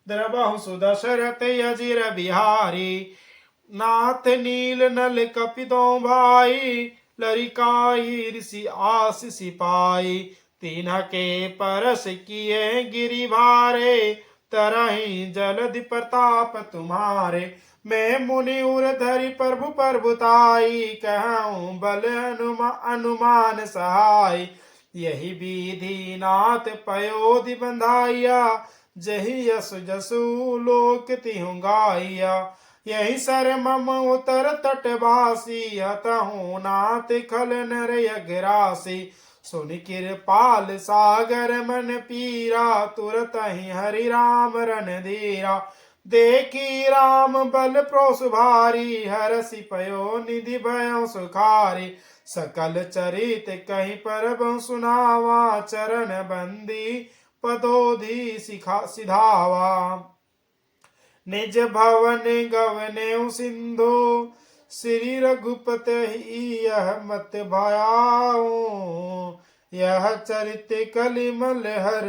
द्रवहु सुदशरथ अजिर बिहारी। नाथ नील नल कपिदो भाई, लरिकाई ऋषि आशीष पाई। तीन्ह के परस किए गिरि भारे, तरहि जलधि प्रताप तुम्हारे। मैं मुनि उर धरि प्रभु प्रभुताई, कहूँ बल अनुमान सहाय। यही विधि नाथ पयोधि बंधाइया, जही यस जसु लोक तिहु गाइया। यही सर मम उतर तटवासी, हतहु नाथ खल नर यज्ञराशि। सुन कृपाल सागर मन पीरा, तुरत ही हरि राम रणधीरा। देखी राम बल प्रोस भारी, हरसि पयो निधि भयो सुखारी। सकल चरित कहीं परब सुनावा, चरण बंदी पदोधि सिधावा। निज भवन गवने सिंधु, श्री रघुपति यह मत भयाऊं। यह चरित कलिमल हर,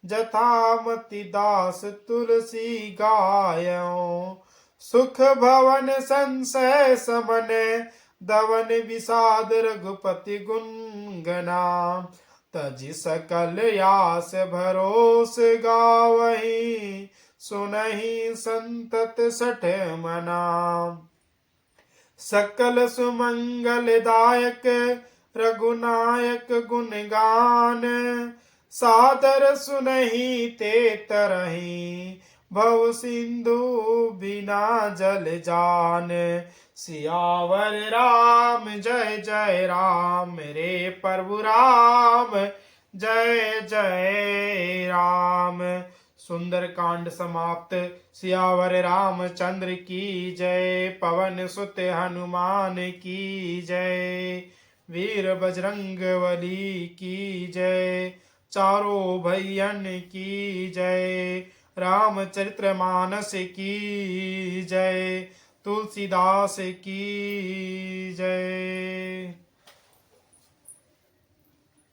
जथामति दास तुलसी गायऊं। सुख भवन संशय समन, दवन विषाद रघुपति गुणगना। तजि सकल यास भरोस गावहीं, सुनहि संतत सठ मना। सकल सुमंगल दायक रघुनायक गुण गान, सादर सुनहि ते तरहि, भव सिंधु बिना जल जान। सियावर राम जय जय राम, रे प्रभु राम जय जय राम। सुंदर कांड समाप्त। सियावर रामचंद्र की जय, पवन सुत हनुमान की जय, वीर बजरंग बली की जय, चारों भैयन की जय, रामचरितमानस की जय, तुलसीदास की जय।